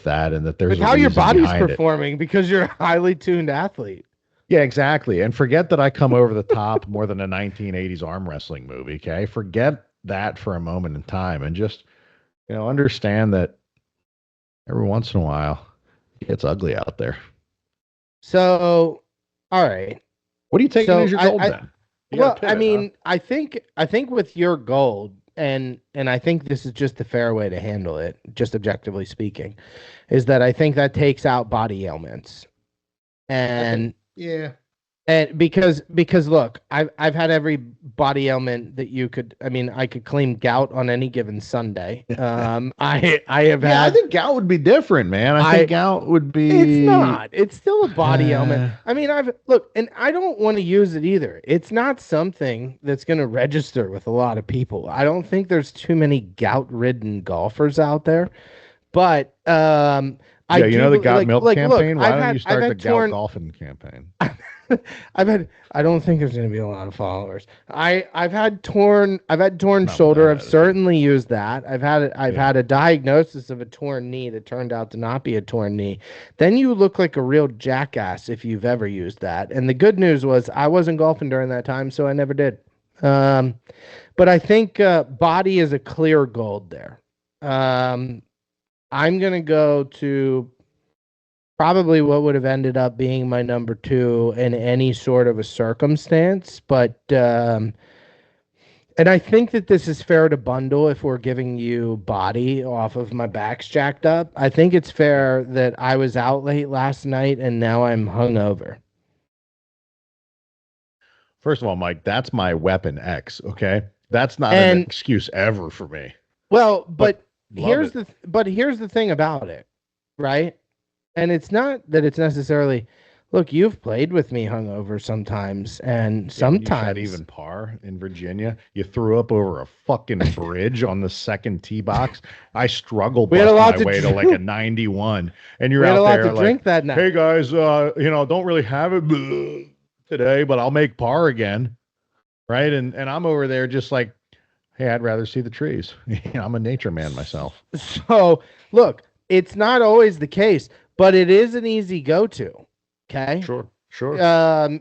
that and that there's how your body's performing because you're a highly tuned athlete. Yeah, exactly. And forget that I come over the top more than a 1980s arm wrestling movie, okay? Forget that for a moment in time and just understand that every once in a while It's ugly out there. So, all right. What are you taking So as your gold I then? You got to well, I pivot, huh? mean, I think with your gold, and I think this is just the fair way to handle it, just objectively speaking, is that I think that takes out body ailments. I think, And yeah. because look, I've had every body ailment that you could. I mean, I could claim gout on any given Sunday. I have Yeah, I had think gout would be different, man. I think I gout would It's be. not. It's still a body ailment. Uh, I mean, I've look, and I don't want to use it either. It's not something that's going to register with a lot of people. I don't think there's too many gout-ridden golfers out there, but I yeah, you do know the believe gout milk look, campaign? Why don't you I've start the had gout torn golfing campaign? I don't think there's going to be a lot of followers. I've had torn Not with shoulder. that I've attitude. certainly used that. I've Yeah. had a diagnosis of a torn knee that turned out to not be a torn knee. Then you look like a real jackass if you've ever used that. And the good news was I wasn't golfing during that time, so I never did. Um, but I think body is a clear gold there. Um, I'm going to go to probably what would have ended up being my number two in any sort of a circumstance. But and I think that this is fair to bundle if we're giving you body off of my back's jacked up. I think it's Yeah. fair that I was out late last night and now I'm hungover. First of all, Mike, that's my weapon X, okay? That's not an And excuse ever for me. well, But love it. but here's the thing about it, right? And it's not that it's necessarily look, you've played with me hungover sometimes, and Yeah, when you shot sometimes even par in Virginia, you threw up over a fucking bridge on the second tee box. I struggle we had a bust lot my to way to like a drink. 91. And you're We had a out lot to there like, drink that hey night. guys, don't really have it today, but I'll make par again. Right. And I'm over there just like, hey, I'd rather see the trees. I'm a nature man myself. So, look, it's not always the case, but it is an easy go-to. Okay. Sure. Sure.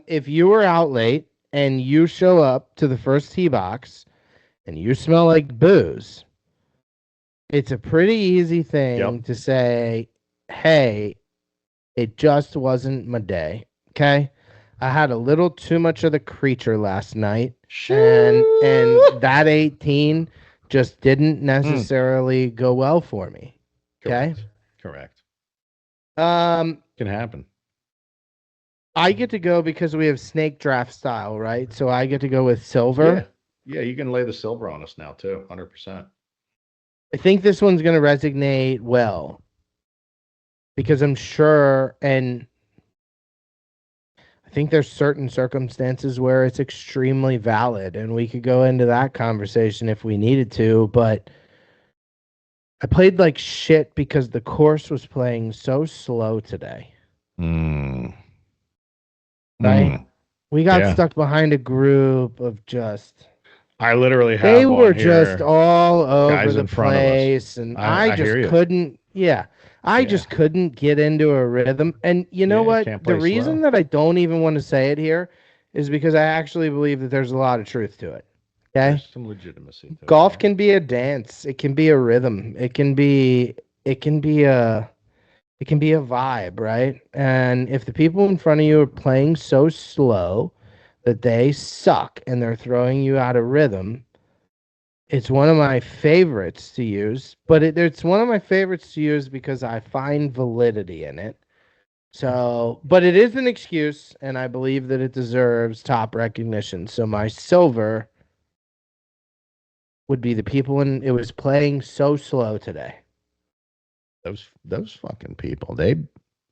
If you were out late and you show up to the first tee box and you smell like booze, it's a pretty easy Yep. thing to say, hey, it just wasn't my day. Okay. I had a little too much of the creature last night, and Shoo. that 18 just didn't Mm, necessarily go well for me. Okay. correct. Correct. Um, Can happen. I get to go because we have snake draft style, right? So I get to go with Yeah. silver. Yeah, you can lay the silver on us now too, 100%. I think this one's going to resonate well because I'm sure, and I think there's certain circumstances where it's extremely valid, and we could go into that conversation if we needed to. But I played like shit because the course was playing so slow today, Mm. right? Mm. We got Yeah. stuck behind a group of just I literally they have on were just here all over guys the in front of us. place, and I I hear just you. couldn't. Yeah, I Yeah. just couldn't get into a rhythm. And you know Yeah, what? can't The play reason slow. that I don't even want to say it here is because I actually believe that there's a lot of truth to it. Okay, There's some legitimacy to it, golf yeah. can be a dance. It can be a rhythm. It can be a. It can be a vibe, right? And if the people in front of you are playing so slow that they suck and they're throwing you out of rhythm, it's one of my favorites to use, but it's one of my favorites to use because I find validity in it. So, but it is an excuse, and I believe that it deserves top recognition. So my silver would be the people in it was playing so slow today. Those fucking people.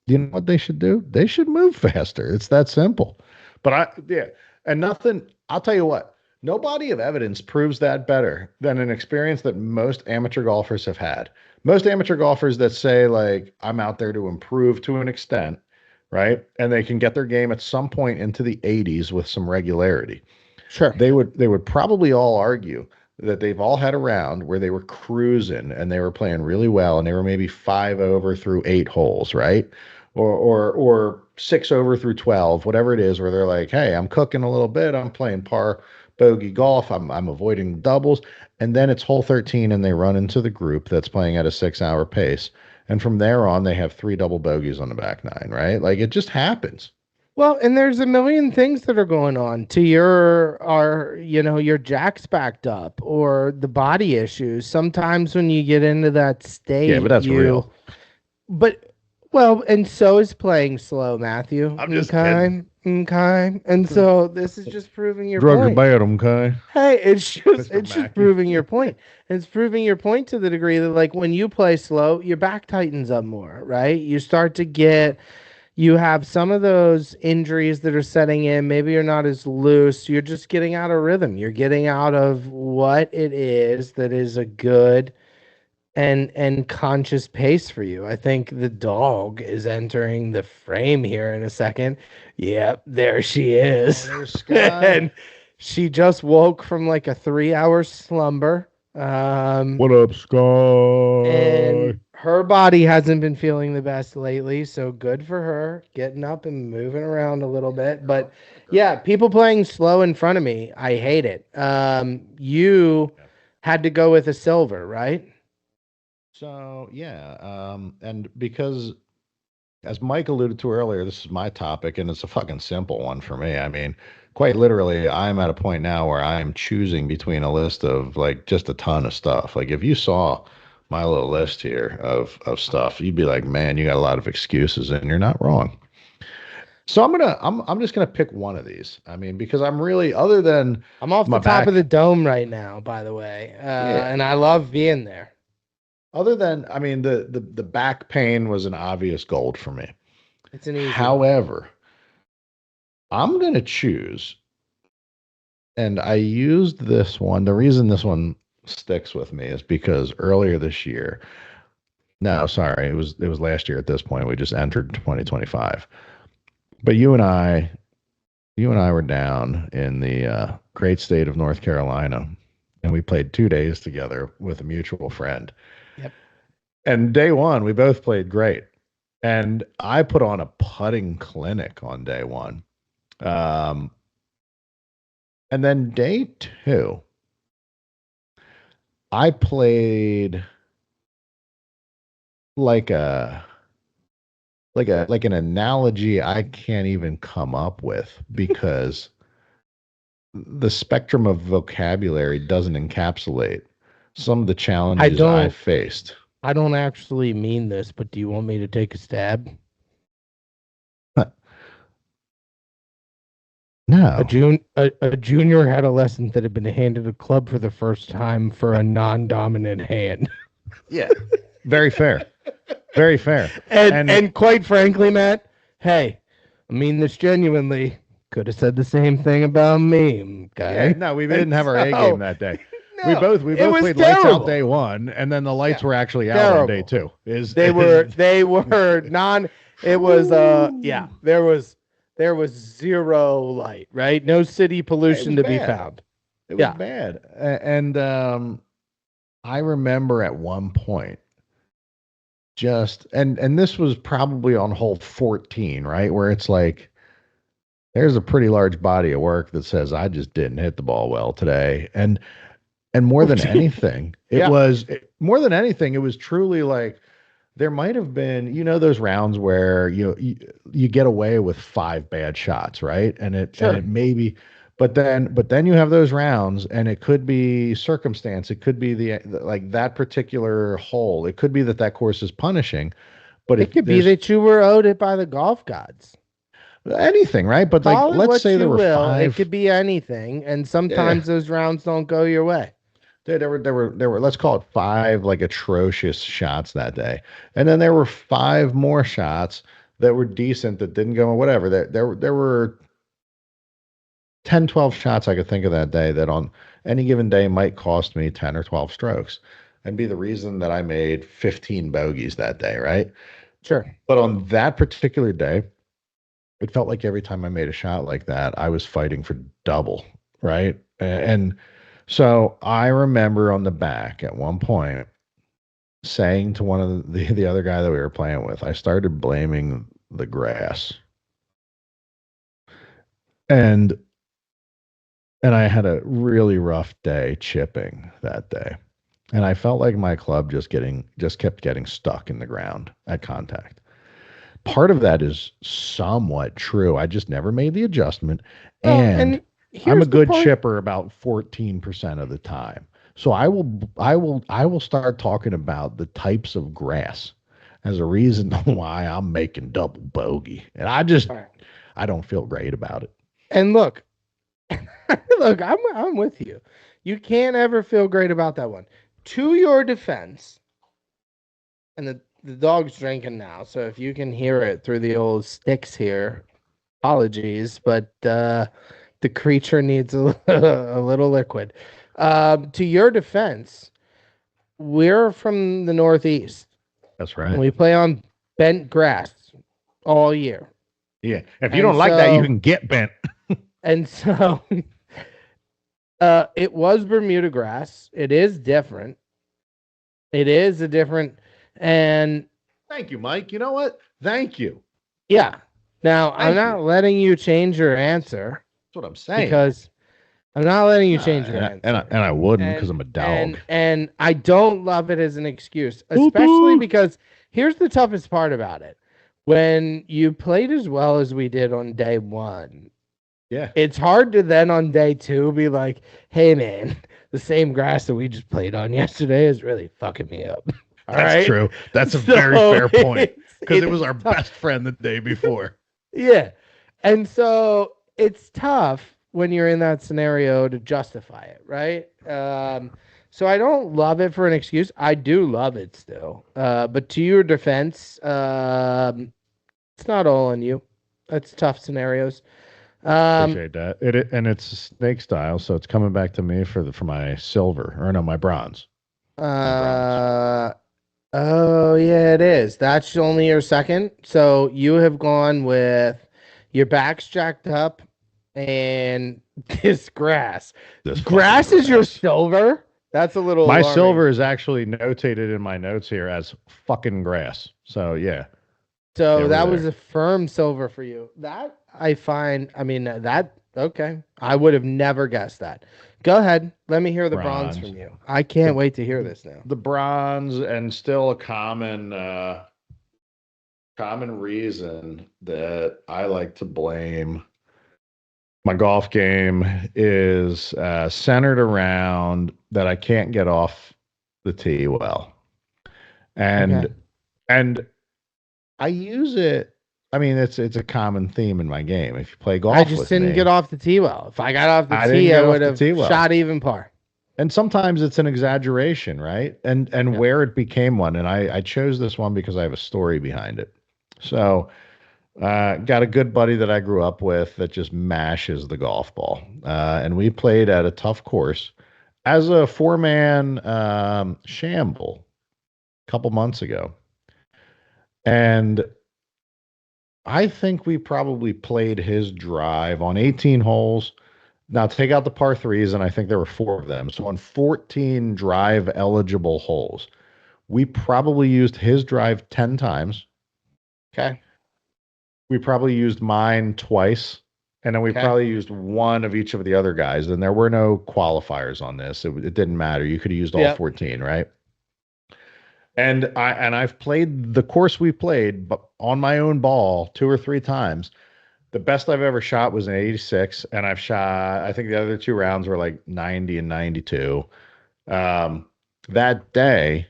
You know what they should do? They should move faster. It's that simple. But yeah, and nothing, I'll tell you what, no body of evidence proves that better than an experience that most amateur golfers have had. Most amateur golfers that say, like, I'm out there to improve to an extent, right? And they can get their game at some point into the 80s with some regularity. Sure. They would probably all argue that they've all had a round where they were cruising and they were playing really well and they were maybe 5 over through 8 holes, right? Or 6 over through 12, whatever it is, where they're like, hey, I'm cooking a little bit, I'm playing par bogey golf, I'm avoiding doubles, and then it's hole 13 and they run into the group that's playing at a 6 hour pace And from there on, they have three double bogeys on the back nine, right? Like it just happens. Well, and there's a million things that are going on to your jack's backed up or the body issues. Sometimes when you get into that Yeah, but state, that's real. but well, and so is playing slow, Matthew. I'm just kidding. Okay. Okay. And so this is just proving your Drugs are point. bad, okay? Hey, it's just Mr. it's just Mackey. proving your point. It's proving your point to the degree that like when you play slow, your back tightens up more, right? You have some of those injuries that are setting in. Maybe you're not as loose. You're just getting out of rhythm. You're getting out of what it is that is a good and conscious pace for you. I think the dog is entering the frame here in a second. Yep, there she Oh, is. there's Sky. And she just woke from like a 3 hour slumber. What up, Sky? And her body hasn't been feeling the best lately, so good for her getting up and moving around a little bit. But yeah, people playing slow in front of me, I hate it. You had to go with a silver, right? So yeah, and because as Mike alluded to earlier, this is my topic, and it's a fucking simple one for me. I mean, quite literally, I'm at a point now where I am choosing between a list of like just a ton of stuff. Like if you saw my little list here of stuff, you'd be like, man, you got a lot of excuses, and you're not wrong. So I'm just gonna pick one of these. I mean, because I'm really other than I'm off my the top of back, the dome right now, by the way, yeah. and I love being there. Other than I mean, the back pain was an obvious gold for me. It's an easy one. However, I'm gonna choose, and I used this one. The reason this one sticks with me is because earlier this year, no, sorry, it was last year at this point. We just entered 2025. But you and I were down in the great state of North Carolina, and we played 2 days together with a mutual friend. Yep. And day one, we both played great. And I put on a putting clinic on day one. Um, and then day two, I played like a like an analogy I can't even come up with because the spectrum of vocabulary doesn't encapsulate some of the I challenges I don't faced. I don't actually mean this, but do you want me to take a stab? No. A junior adolescent that had been handed a club for the first time for a non-dominant hand. Yeah. Very fair. Very fair. and And and quite frankly, Matt, hey, I mean this genuinely. Could have said the same thing about me. yeah, Okay. no, we And didn't have our A game so that day. We no, both we it both was played lights out day terrible. one, and then the lights Yeah, were actually out on day terrible. two. Is They were is they were non it was yeah, there was zero light, right? No city it pollution was to be bad. found. It was Yeah. bad. And I remember at one point just and this was probably on hole 14, right? Where it's like there's a pretty large body of work that says I just didn't hit the ball well today. And Yeah, more than anything, it was truly like there might have been, those rounds where you get away with five bad shots, right? And it sure. maybe, but then you have those rounds, and it could be circumstance, it could be like that particular hole, it could be that course is punishing, but It if could be there's that you were owed it by the golf gods. anything, right? But like, Call it let's what say there you were will. It five, could be anything, and yeah, sometimes those rounds don't go your way. there were let's call it five like atrocious shots that day, and then there were five more shots that were decent that didn't go, whatever. There were 10, 12 shots I could think of that day that on any given day might cost me 10 or 12 strokes and be the reason that I made 15 bogeys that day, right? Sure. But on that particular day, it felt like every time I made a shot like that, I was fighting for double, right? And so I remember on the back at one point saying to one of the other guy that we were playing with, I started blaming the grass. And and I had a really rough day chipping that day. And I felt like my club just kept getting stuck in the ground at contact. Part of that is somewhat true. I just never made the adjustment. Well, And and I'm a here's the good part. chipper about 14% of the time. So I will start talking about the types of grass as a reason why I'm making double bogey. And All right. I don't feel great about it. And look, look, I'm with you. You can't ever feel great about that one. To your defense, and the dog's drinking now, so if you can hear it through the old sticks here, apologies, but the creature needs a little liquid. To your defense, we're from the Northeast. That's And right. we play on bent grass all year. Yeah. If you And don't like that, you so can get bent. and so it was Bermuda grass. It is different. It is a different and Thank you, Mike. You know what? Thank you. yeah. Now I'm Thank you. not letting you change your answer That's what I'm saying. because I'm not letting you change your And answer. I wouldn't because And I'm a dog. and I don't love it as an excuse, Boop, especially boop. because here's the toughest part about it. When you played as well as we did on day one, Yeah. it's hard to then on day two be like, hey man, the same grass that we just played on yesterday is really fucking me up. All That's right. true. That's a very So fair point because it was it's our tough. best friend the day before. Yeah. And so it's tough when you're in that scenario to justify it, right? So I don't love it for an excuse. I do love it still. But to your defense, it's not all on you. That's tough scenarios. Um, Appreciate that. And it's snake style, so it's coming back to me for my silver or no, my bronze. My bronze. uh, oh yeah, it is. That's only your second. So you have gone with your back's jacked up and this grass. This fucking Grass is your grass. silver? That's a little My alarming. silver is actually notated in my notes here as fucking grass. So yeah, yeah, So we're that was there. a firm silver for you. That I find, I mean, that, okay. I would have never guessed that. Go ahead. Let me hear the bronze Bronze. from you. I can't The wait to hear this now. the bronze and still a common reason that I like to blame my golf game is centered around that I can't get off the tee well, Okay. and and I use it. I mean, it's a common theme in my game. If you play I golf just with didn't get me, off the tee well. If I got off the I didn't tee, I get would off the have tee well. shot even par. And sometimes it's an exaggeration, right? And Yeah. where it became one, and I chose this one because I have a story behind it. So got a good buddy that I grew up with that just mashes the golf ball. And we played at a tough course as a four-man shamble a couple months ago. And I think we probably played his drive on 18 holes. Now take out the par threes, and I think there were four of them. So on 14 drive eligible holes, we probably used his drive 10 times. Okay. We probably used mine twice, and then we Okay. probably used one of each of the other guys. And there were no qualifiers on this. It didn't matter. You could have used all Yep. 14, right? I've played the course we played, but on my own ball two or three times. The best I've ever shot was an 86, and I've shot. I think the other two rounds were like 90 and 92. Um, that day,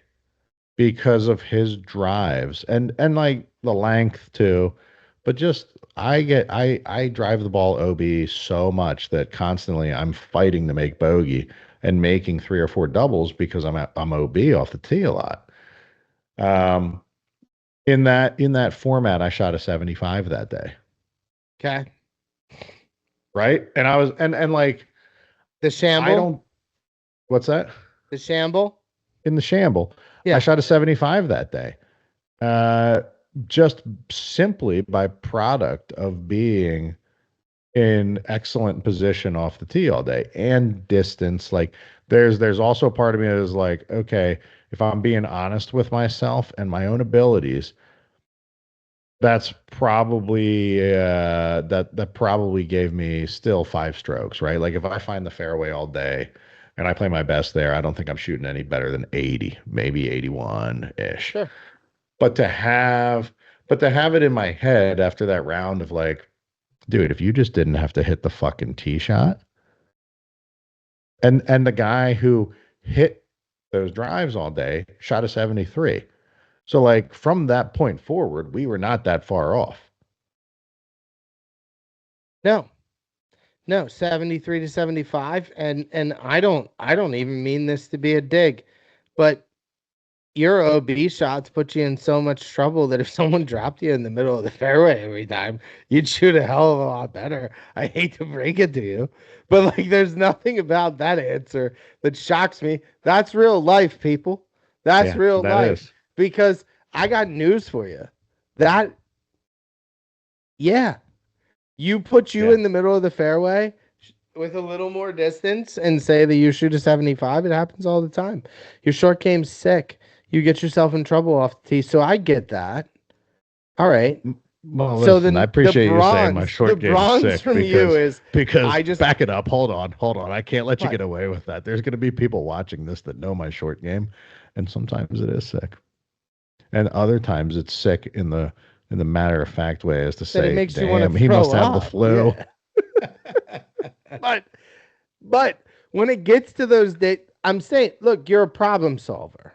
because of his drives and like the length too, but just I drive the ball OB so much that constantly I'm fighting to make bogey and making three or four doubles because I'm OB off the tee a lot. Um, in that format, I shot a 75 that day, Okay. right? And I was and like The I shamble. don't. What's that? The shamble. In the shamble, I Yeah. shot a 75 that day. Uh, just simply by product of being in excellent position off the tee all day and distance. Like there's also a part of me that is like, okay, if I'm being honest with myself and my own abilities, that's probably that probably gave me still five strokes, right? Like if I find the fairway all day, and I play my best there. I don't think I'm shooting any better than 80, maybe 81 ish. Sure. But to have, but to have it in my head after that round of like, dude, if you just didn't have to hit the fucking tee shot, and the guy who hit those drives all day shot a 73. So like from that point forward, we were not that far off. No, no, 73 to 75. And I don't even mean this to be a dig, but your OB shots put you in so much trouble that if someone dropped you in the middle of the fairway every time, you'd shoot a hell of a lot better. I hate to break it to you, but like there's nothing about that answer that shocks me. That's real life, people. That's Yeah, real that life. is. Because I got news for you. That, yeah, you put you Yeah. in the middle of the fairway with a little more distance and say that you shoot a 75, it happens all the time. Your short game's sick. You get yourself in trouble off the tee. So I get that. All right. Well, So listen, I then the appreciate you saying my the short game's bronze sick from you is because I just back it up. Hold on. I can't let you what? get away with that. There's going to be people watching this that know my short game, and sometimes it is sick, and other times it's sick in the matter of fact way, as to That it say, makes you want to damn, he throw must have the up. flu. Yeah. But but when it gets to those days, I'm saying, look, you're a problem solver.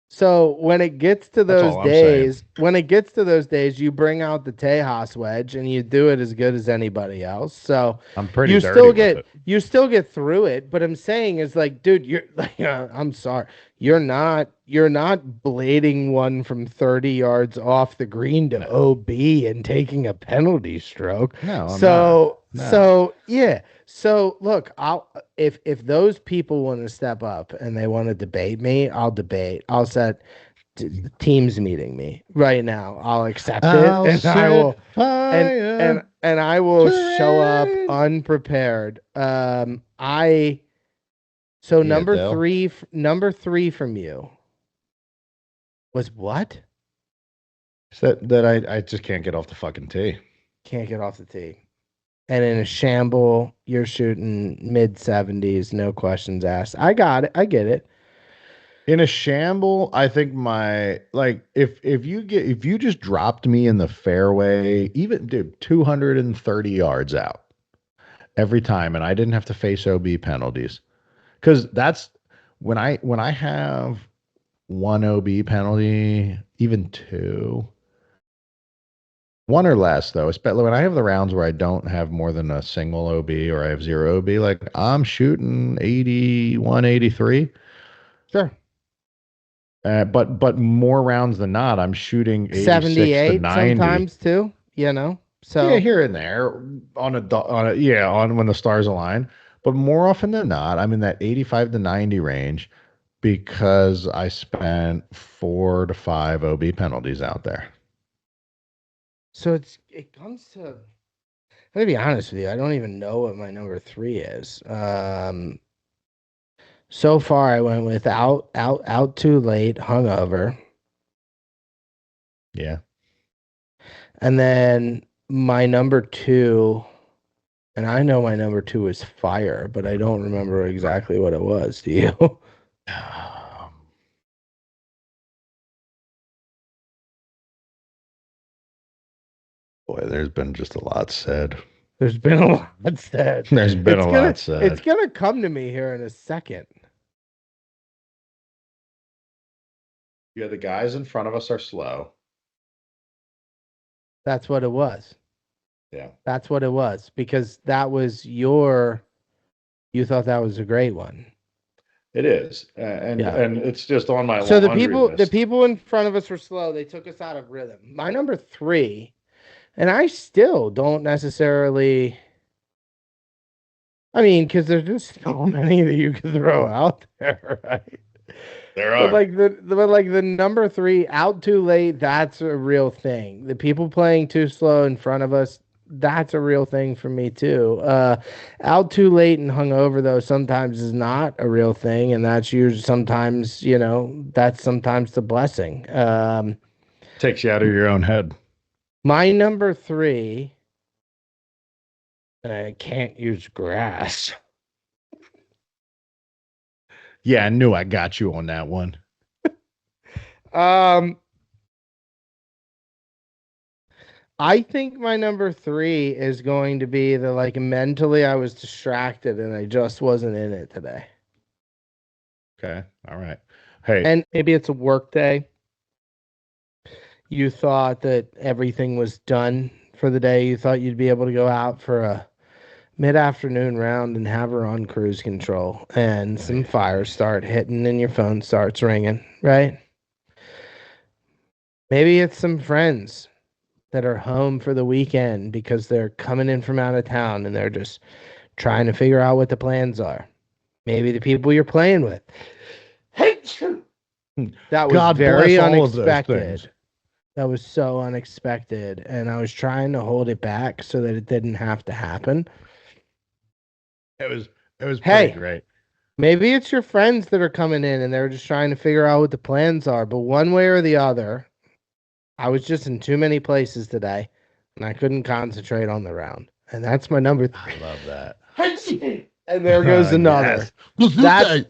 So when it gets to That's those all I'm saying. days, you bring out the Tejas wedge and you do it as good as anybody else. So I'm pretty dirty with it. you still get through it. But I'm saying is like, dude, you're like, I'm sorry, you're not blading one from 30 yards off the green to No, OB and taking a penalty stroke. no, I'm not. No. So yeah. So look, I'll if those people want to step up and they want to debate me, I'll debate. I'll set Teams meeting me right now. I'll accept it, I'll and I set will fire and I will to show up rain. unprepared. I so Yeah, Dale. number three from you was what? That I just can't get off the fucking tee. Can't get off the tee. And in a shamble, you're shooting mid 70s, no questions asked. I got it. I get it. In a shamble, I think my like if you just dropped me in the fairway, even dude, 230 yards out every time, and I didn't have to face OB penalties. Because that's when I have one OB penalty, even two, one or less though, especially when I have the rounds where I don't have more than a single OB or I have zero OB, like I'm shooting 81, 83. Sure. But more rounds than not, I'm shooting 86 to 78 90. sometimes too, Yeah, So here and there on when the stars align. But more often than not, I'm in that 85 to 90 range because I spent 4 to 5 OB penalties out there. it comes to I'm gonna be honest with you, I don't even know what my number three is. So far I went with out too late, hungover. Yeah. And then my number two, and I know my number two is fire, but I don't remember exactly what it was. Do you? Boy, there's been just a lot said. There's been a lot said. There's been a lot It's said. gonna come to me here in a second. Yeah, the guys in front of us are slow. That's what it was. Yeah. That's what it was because that was you thought that was a great one. It is. And Yeah. and it's just on my So laundry the list. people in front of us were slow. They took us out of rhythm. My number three, and I still don't necessarily. I mean, because there's just so many that you can throw out there, right? There But are. like the number three, out too late, that's a real thing. The people playing too slow in front of us, that's a real thing for me too. Out too late and hungover though sometimes is not a real thing, and that's usually sometimes that's sometimes the blessing. Takes you out of your own head. My number three, and I can't use grass. Yeah, I knew I got you on that one. I think my number 3 is going to be the like mentally I was distracted and I just wasn't in it today. Okay. All right. Hey. And maybe it's a work day. You thought that everything was done for the day. You thought you'd be able to go out for a mid-afternoon round and have her on cruise control and some fires start hitting and your phone starts ringing, right? Maybe it's some friends that are home for the weekend because they're coming in from out of town and they're just trying to figure out what the plans are. Maybe the people you're playing with. That was God very bless all of those things. unexpected. That was so unexpected. And I was trying to hold it back so that it didn't have to happen. It was Hey, pretty great. maybe it's your friends that are coming in and they're just trying to figure out what the plans are. But one way or the other, I was just in too many places today and I couldn't concentrate on the round. And that's my number 3. I love that. And there goes another. Yes.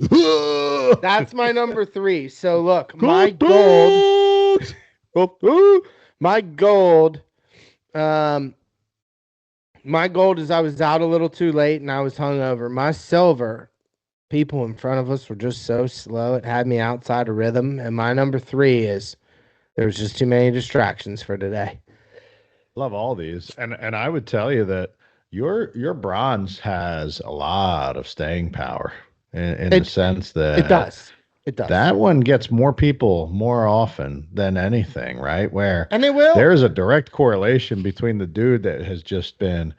That's my number 3. So look, my gold. My gold. My gold is I was out a little too late and I was hungover. My silver, people in front of us were just so slow. It had me outside of rhythm. And my number 3 is there was just too many distractions for today. Love all these. And I would tell you that your bronze has a lot of staying power in the sense that it does. It does. that one gets more people more often than anything, right? Where And it will. There's a direct correlation between the dude that has just been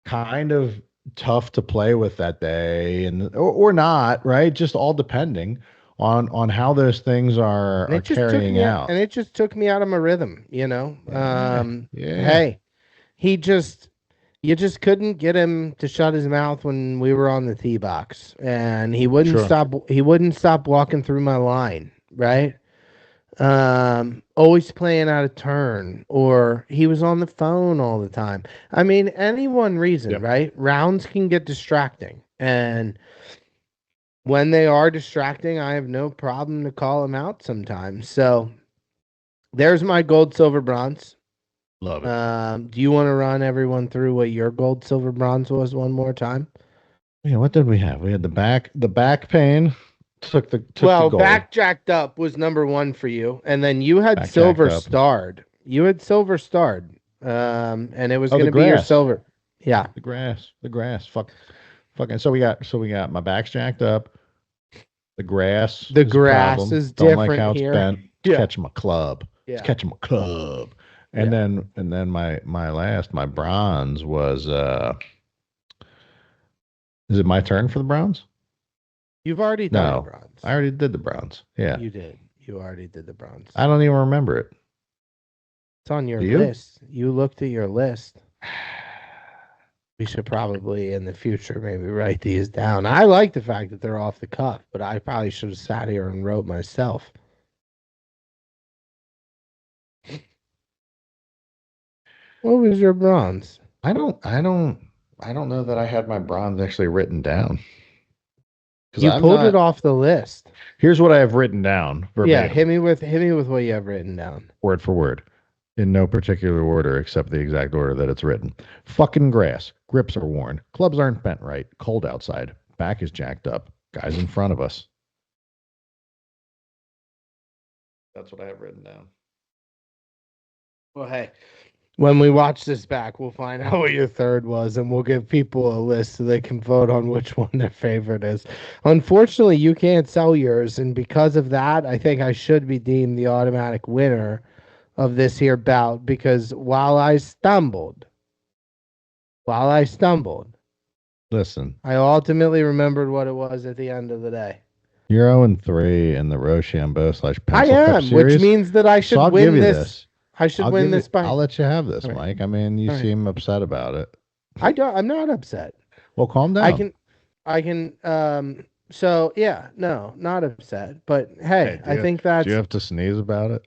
kind of tough to play with that day and or not, right? Just all depending on how those things are carrying out. And it just took me out of my rhythm, you know. Yeah. Hey, you just couldn't get him to shut his mouth when we were on the tee box, and he wouldn't Sure. stop. He wouldn't stop walking through my line, right? Always playing out of turn, or he was on the phone all the time. I mean, any one reason, Yep. right? Rounds can get distracting, and when they are distracting, I have no problem to call them out sometimes. So there's my gold, silver, bronze. Love it. Do you want to run everyone through what your gold, silver, bronze was one more time? Yeah, what did we have? We had the back pain took the gold. Back jacked up was number 1 for you, and then you had Back silver jacked up. starred. You had silver starred, and it was going to the be your grass. silver. Yeah, The grass. Fucking. So we got my back's jacked up. The grass. the is a grass problem. is Don't different like how it's here. bent. Yeah. Catching my club. Yeah. It's catching my club. And then my bronze was is it my turn for the bronze? You've already done No, the bronze. I already did the bronze. Yeah. You did. You already did the bronze. I don't even remember it. It's on your Do you? list. You looked at your list. We should probably in the future maybe write these down. I like the fact that they're off the cuff, but I probably should have sat here and wrote myself. What was your bronze? I don't know that I had my bronze actually written down. You pulled it off the list. Here's what I have written down verbatim. Yeah, hit me with what you have written down. Word for word. In no particular order except the exact order that it's written. Fucking grass. Grips are worn. Clubs aren't bent right. Cold outside. Back is jacked up. Guys in front of us. That's what I have written down. Well, hey, when we watch this back, we'll find out what your third was, and we'll give people a list so they can vote on which one their favorite is. Unfortunately, you can't sell yours, and because of that, I think I should be deemed the automatic winner of this here bout, because while I stumbled, listen, I ultimately remembered what it was at the end of the day. You're 0-3 in the Rochambeau /Pencil I Cup am, series. which means that I should win this. I should win this by. I'll let you have this, All right. Mike. I mean, you seem upset about it. I'm not upset. Well, calm down. I can. So yeah, no, not upset. But hey, I think that's. Do you have to sneeze about it?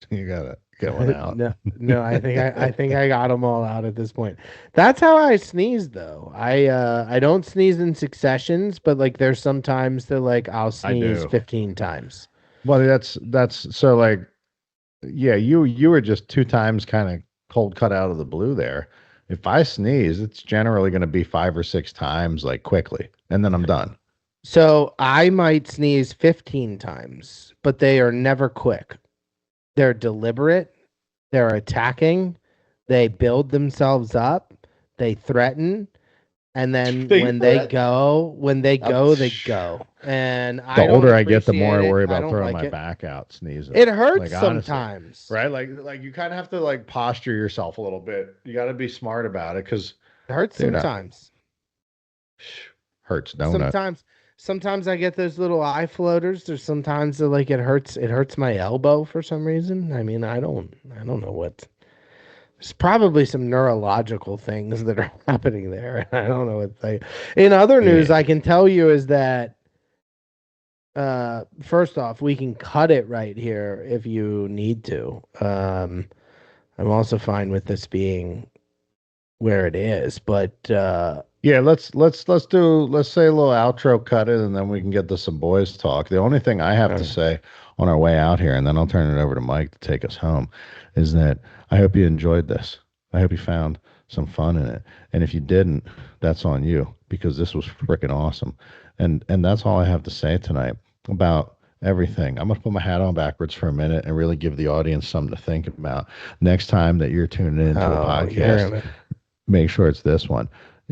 You going out. No, I think I got them all out at this point. That's how I sneeze though. I don't sneeze in successions, but like there's some times that like I'll I sneeze do. 15 times. Well, that's so like yeah, you were just two times kind of cold cut out of the blue there. If I sneeze, it's generally going to be five or six times like quickly, and then I'm done. So I might sneeze 15 times, but they are never quick. They're deliberate, they're attacking, they build themselves up, they threaten, and then They threaten. when they I'm, go, they go. And the I don't older I get, the appreciate more I it. worry I about don't throwing like my it. back out sneezing. It hurts Like honestly, sometimes. right? Like you kind of have to like posture yourself a little bit. You got to be smart about it because, It hurts dude, sometimes. hurts, don't it? Sometimes sometimes I get those little eye floaters. There's sometimes that like it hurts my elbow for some reason. I mean, I don't know what. There's probably some neurological things that are happening there. I don't know what they. In other news, Yeah. I can tell you is that first off, we can cut it right here if you need to. I'm also fine with this being where it is, but Yeah, let's say a little outro cut it and then we can get to some boys talk. The only thing I have to uh, say on our way out here, and then I'll turn it over to Mike to take us home, is that I hope you enjoyed this. I hope you found some fun in it. And if you didn't, that's on you because this was freaking awesome. And that's all I have to say tonight about everything. I'm gonna put my hat on backwards for a minute and really give the audience something to think about. Next time that you're tuning into a oh, you're podcast, gonna. make sure it's this one.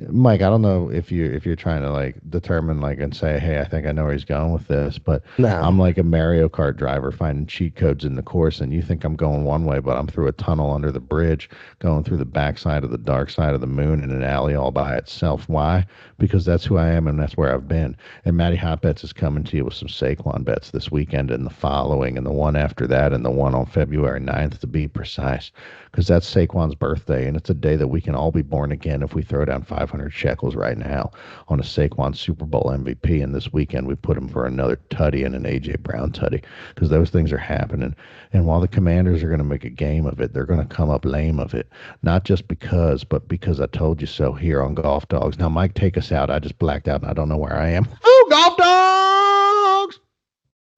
Mike, I don't know if you're trying to like determine like and say, hey, I think I know where he's going with this, but No. I'm like a Mario Kart driver finding cheat codes in the course, and you think I'm going one way, but I'm through a tunnel under the bridge, going through the backside of the dark side of the moon in an alley all by itself. Why? Because that's who I am and that's where I've been. And Matty Hotbets is coming to you with some Saquon bets this weekend and the following, and the one after that, and the one on February 9th to be precise, because that's Saquon's birthday, and it's a day that we can all be born again if we throw down 500 shekels right now on a Saquon Super Bowl MVP. And this weekend we put him for another tutty and an AJ Brown tutty because those things are happening. And while the Commanders are going to make a game of it, they're going to come up lame of it, not just because, but because I told you so here on Golf Dogs. Now, Mike, take us out. I just blacked out and I don't know where I am. Oh, Golf Dogs!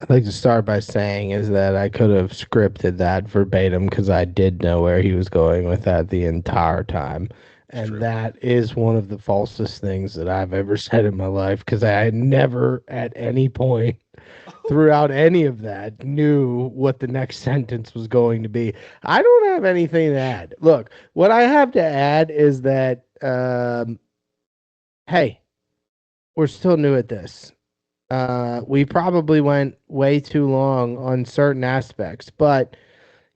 I'd like to start by saying is that I could have scripted that verbatim because I did know where he was going with that the entire time. It's And true. that is one of the falsest things that I've ever said in my life because I had never at any point throughout any of that knew what the next sentence was going to be. I don't have anything to add. Look, what I have to add is that, hey, we're still new at this. We probably went way too long on certain aspects, but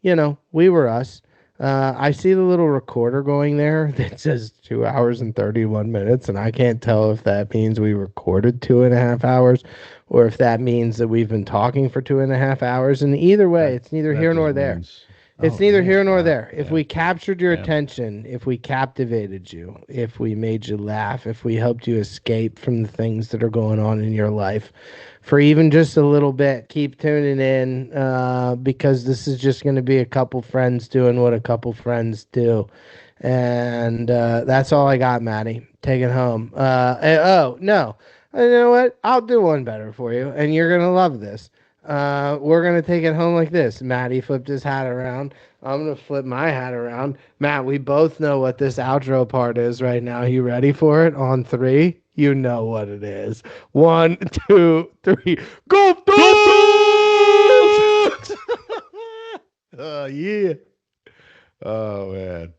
we were us. I see the little recorder going there that says 2 hours and 31 minutes, and I can't tell if that means we recorded 2.5 hours or if that means that we've been talking for 2.5 hours. And either way, That it's neither that here just nor there. means. It's Oh neither yeah, here nor wow, there. If yeah, we captured your yeah. attention, if we captivated you, if we made you laugh, if we helped you escape from the things that are going on in your life for even just a little bit, keep tuning in because this is just going to be a couple friends doing what a couple friends do. And that's all I got, Maddie. Take it home. Oh, no. You know what? I'll do one better for you, and you're going to love this. We're gonna take it home like this. Matty flipped his hat around. I'm gonna flip my hat around. Matt, we both know what this outro part is right now. You ready for it? On three, you know what it is. One, two, three. Go Golf Dogs! Dogs! Oh yeah. Oh man.